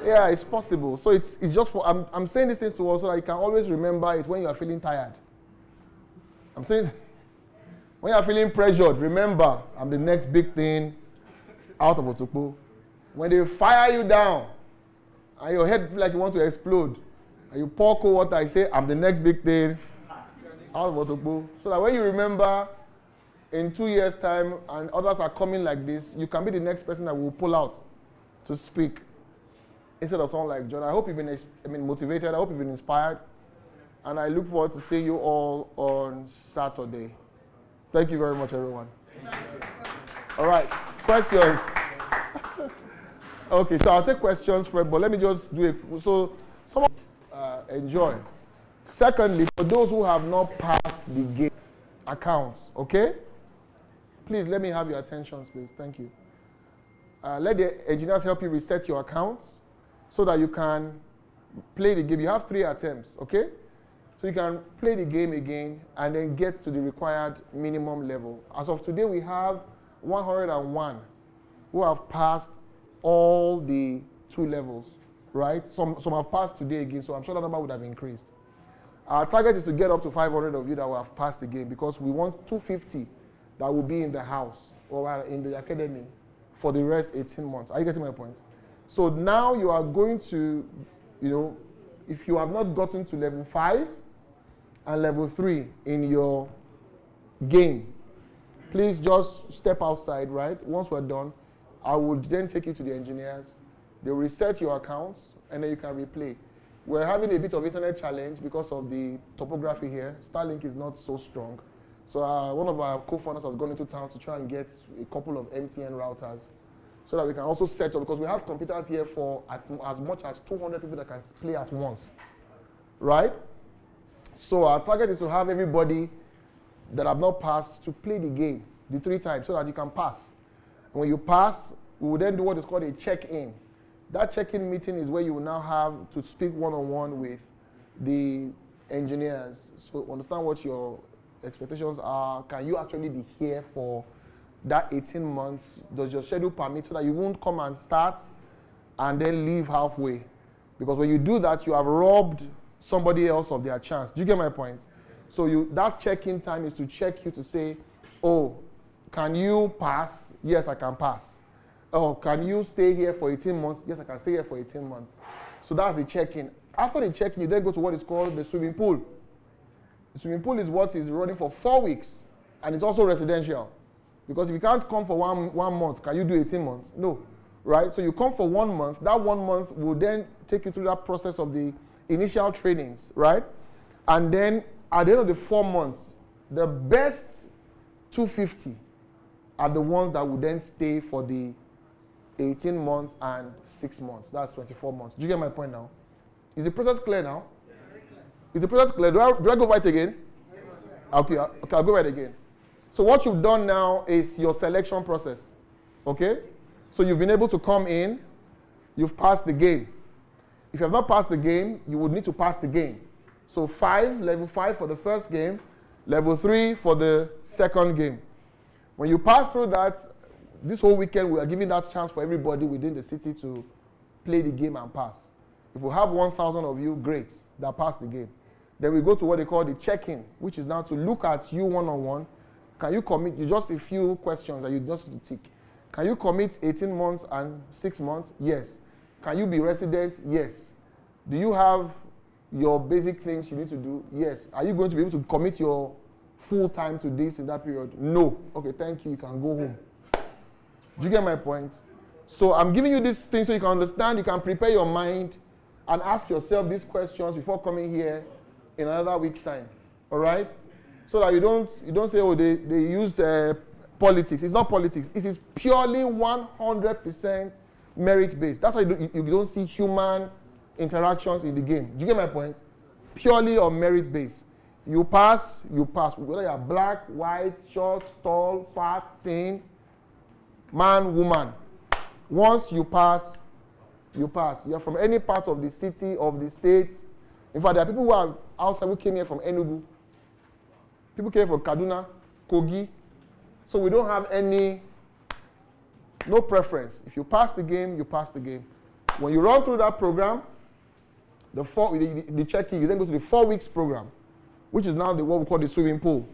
Yeah, it's possible. So it's just for, I'm saying these things to us so that you can always remember it when you are feeling tired. I'm saying, When you're feeling pressured, remember, I'm the next big thing out of Otukpo. When they fire you down, and your head feels like you want to explode, and you pour cold water, you say, I'm the next big thing out of Otukpo. So that when you remember in 2 years' time and others are coming like this, you can be the next person that will pull out to speak instead of someone like John. I hope you've been motivated. I hope you've been inspired. And I look forward to seeing you all on Saturday. Thank you very much, everyone. All right, questions? Okay, so I'll take questions first, but let me just do it. So, some enjoy. Secondly, for those who have not passed the gate accounts, okay? Please let me have your attention, please. Thank you. Let the engineers help you reset your accounts so that you can play the game. You have 3 attempts, okay? So you can play the game again and then get to the required minimum level. As of today, we have 101 who have passed all the 2 levels, right? Some have passed today again, so I'm sure the number would have increased. Our target is to get up to 500 of you that will have passed the game because we want 250 that will be in the house or in the academy for the rest 18 months. Are you getting my point? So now you are going to, if you have not gotten to level 5 and level 3 in your game, please just step outside, right? Once we're done, I will then take you to the engineers. They'll reset your accounts, and then you can replay. We're having a bit of internet challenge because of the topography here. Starlink is not so strong. So one of our co-founders has gone into town to try and get a couple of MTN routers so that we can also set up, because we have computers here for as much as 200 people that can play at once, right? So our target is to have everybody that have not passed to play the game the 3 times so that you can pass. And when you pass, we will then do what is called a check-in. That check-in meeting is where you will now have to speak one-on-one with the engineers. So understand what your expectations are. Can you actually be here for that 18 months? Does your schedule permit, so that you won't come and start and then leave halfway? Because when you do that, you have robbed somebody else of their chance. Do you get my point? So that check-in time is to check you to say, oh, can you pass? Yes, I can pass. Oh, can you stay here for 18 months? Yes, I can stay here for 18 months. So that's the check-in. After the check-in, you then go to what is called the swimming pool. The swimming pool is what is running for 4 weeks, and it's also residential. Because if you can't come for one month, can you do 18 months? No, right? So you come for 1 month. That 1 month will then take you through that process of the initial trainings, right? And then at the end of the 4 months, the best 250 are the ones that will then stay for the 18 months and 6 months. That's 24 months. Do you get my point now? Is the process clear now? Is the process clear? Do I go right again? Okay, I'll go right again. So what you've done now is your selection process. Okay? So you've been able to come in, you've passed the game. If you have not passed the game, you would need to pass the game. So level 5 for the first game, level 3 for the second game. When you pass through that, this whole weekend we are giving that chance for everybody within the city to play the game and pass. If we have 1,000 of you, great, that passed the game. Then we go to what they call the check-in, which is now to look at you one-on-one. Can you commit? You just a few questions that you just tick. Can you commit 18 months and 6 months? Yes. Can you be resident? Yes. Do you have your basic things you need to do? Yes. Are you going to be able to commit your full time to this in that period? No. Okay, thank you. You can go home. Do you get my point? So I'm giving you these things so you can understand, you can prepare your mind and ask yourself these questions before coming here in another week's time. All right? So that you don't say, oh, they used politics. It's not politics. It is purely 100% merit-based. That's why you don't see human interactions in the game. Do you get my point? Purely on merit-based. You pass, whether you're black, white, short, tall, fat, thin, man, woman. Once you pass, you pass. You're from any part of the city, of the state. In fact, there are people who are outside who came here from Enugu. People came from Kaduna, Kogi. So we don't have no preference. If you pass the game, you pass the game. When you run through that program, the check-in, you then go to the 4 weeks program, which is now what we call the swimming pool.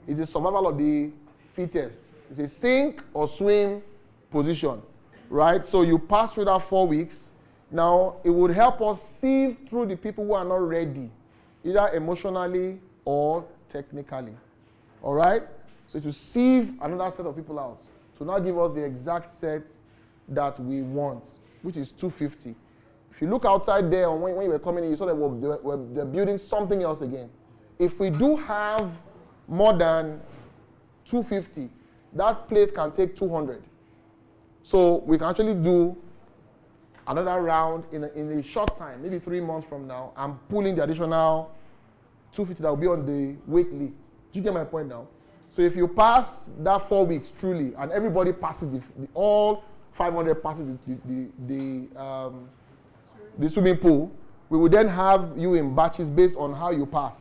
It's the survival of the fittest. It's a sink or swim position, right? So you pass through that 4 weeks. Now, it would help us sieve through the people who are not ready, either emotionally or technically. All right? So to sieve another set of people out, to now give us the exact set that we want, which is 250. If you look outside there, when you were coming in, you saw that they're building something else again. If we do have more than 250, that place can take 200. So we can actually do another round in a short time, maybe 3 months from now, and pull in the additional 250 that will be on the wait list. Do you get my point now? So if you pass that 4 weeks truly, and everybody passes all 500 passes the swimming pool, we will then have you in batches based on how you pass.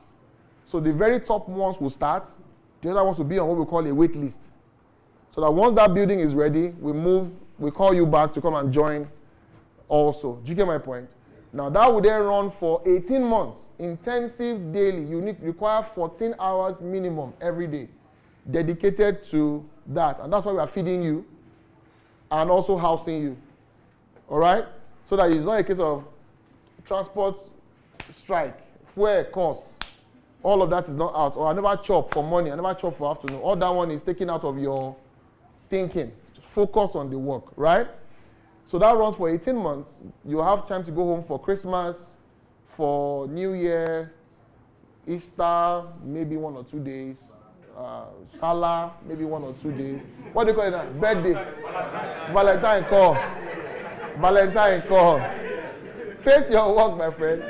So the very top ones will start, the other ones will be on what we call a wait list. So that once that building is ready, we call you back to come and join also. Do you get my point? Now that will then run for 18 months, intensive daily. You require 14 hours minimum every day, dedicated to that. And that's why we are feeding you and also housing you. All right? So that it's not a case of transport strike, fuel costs. All of that is not out. Or I never chop for morning, I never chop for afternoon. All that one is taken out of your thinking. Just focus on the work, right? So that runs for 18 months. You have time to go home for Christmas, for New Year, Easter, maybe 1 or 2 days. Salah, maybe 1 or 2 days. What do you call it now? Birthday. Valentine call. Valentine call. Face your work, my friend.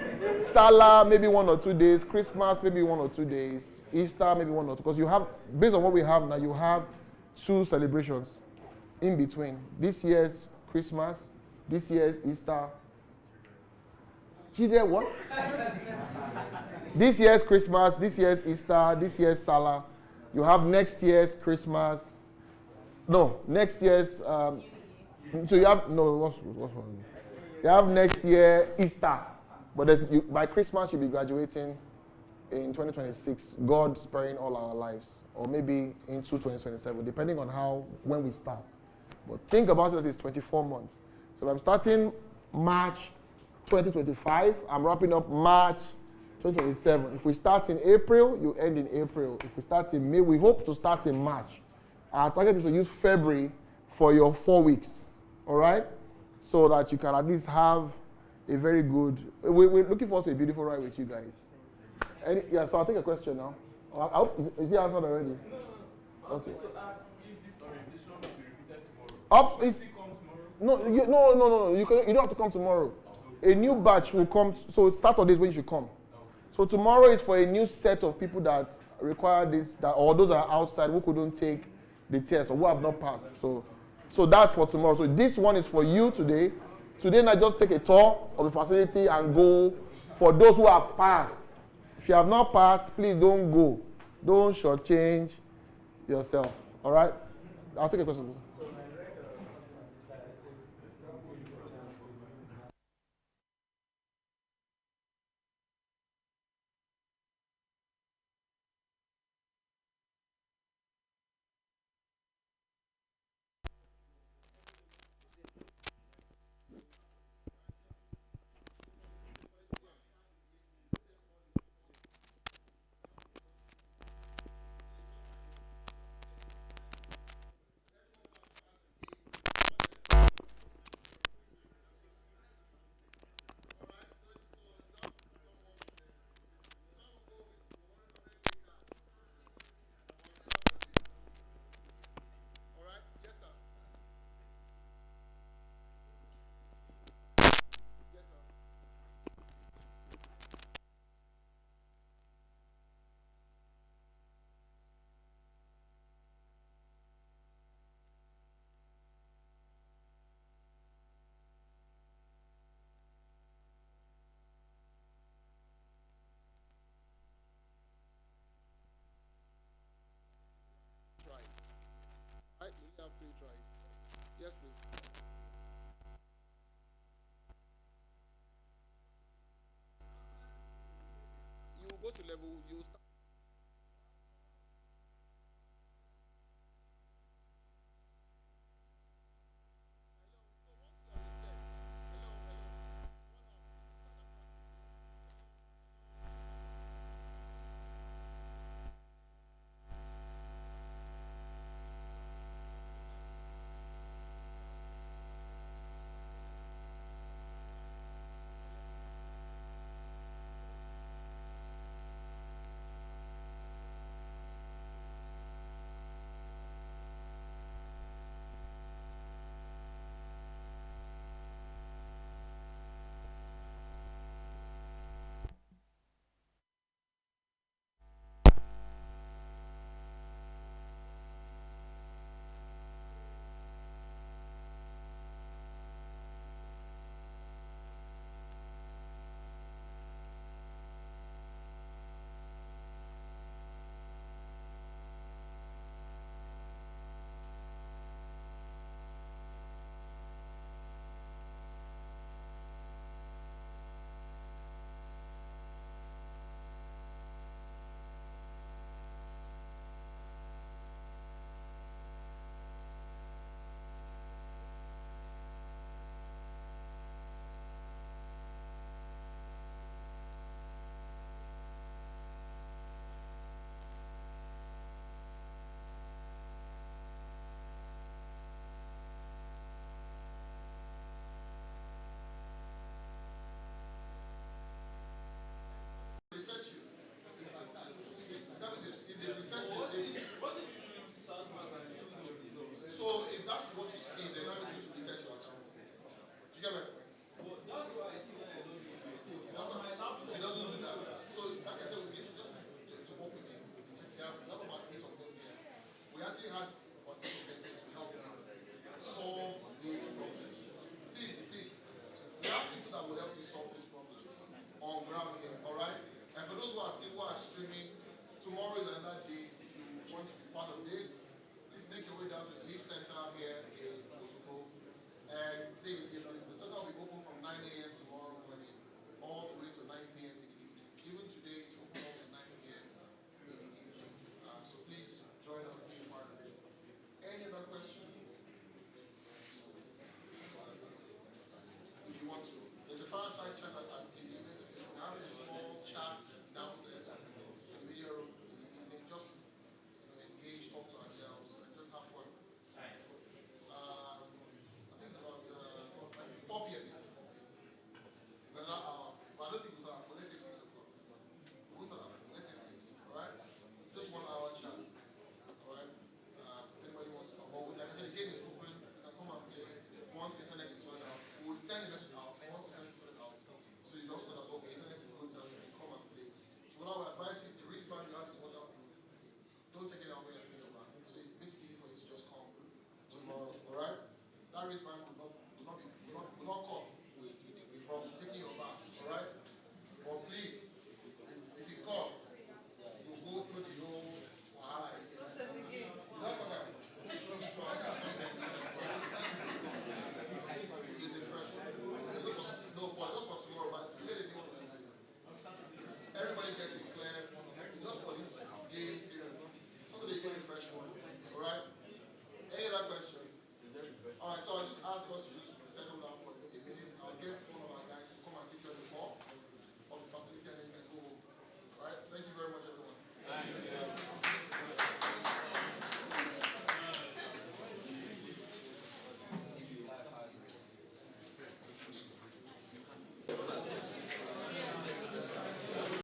Salah, maybe 1 or 2 days. Christmas, maybe 1 or 2 days. Easter, maybe 1 or 2. Because you have, based on what we have now, you have 2 celebrations in between. This year's Christmas, this year's Easter. Children, what? This year's Christmas, this year's Easter, this year's Salah. You have next year's Christmas. No, next year's. So you have what's wrong? You have next year Easter, but by Christmas you'll be graduating in 2026. God sparing all our lives, or maybe into 2027, depending on when we start. But think about it as 24 months. So if I'm starting March 2025, I'm wrapping up March 2027. If we start in April, you end in April. If we start in May, we hope to start in March. Our target is to use February for your 4 weeks, all right? So that you can at least have a very good, we're looking forward to a beautiful ride with you guys. Yeah, so I'll take a question now. Is he answered already? Okay. No. You don't have to come tomorrow. A new batch will come. So Saturday is when you should come. So tomorrow is for a new set of people that require this, or those that are outside who couldn't take the test or who have not passed. So that's for tomorrow. So this one is for you today. Today, now just take a tour of the facility and go. For those who have passed, if you have not passed, please don't go. Don't shortchange yourself. All right? I'll take a question. Have 3 tries. Yes, please. You go to level, you start.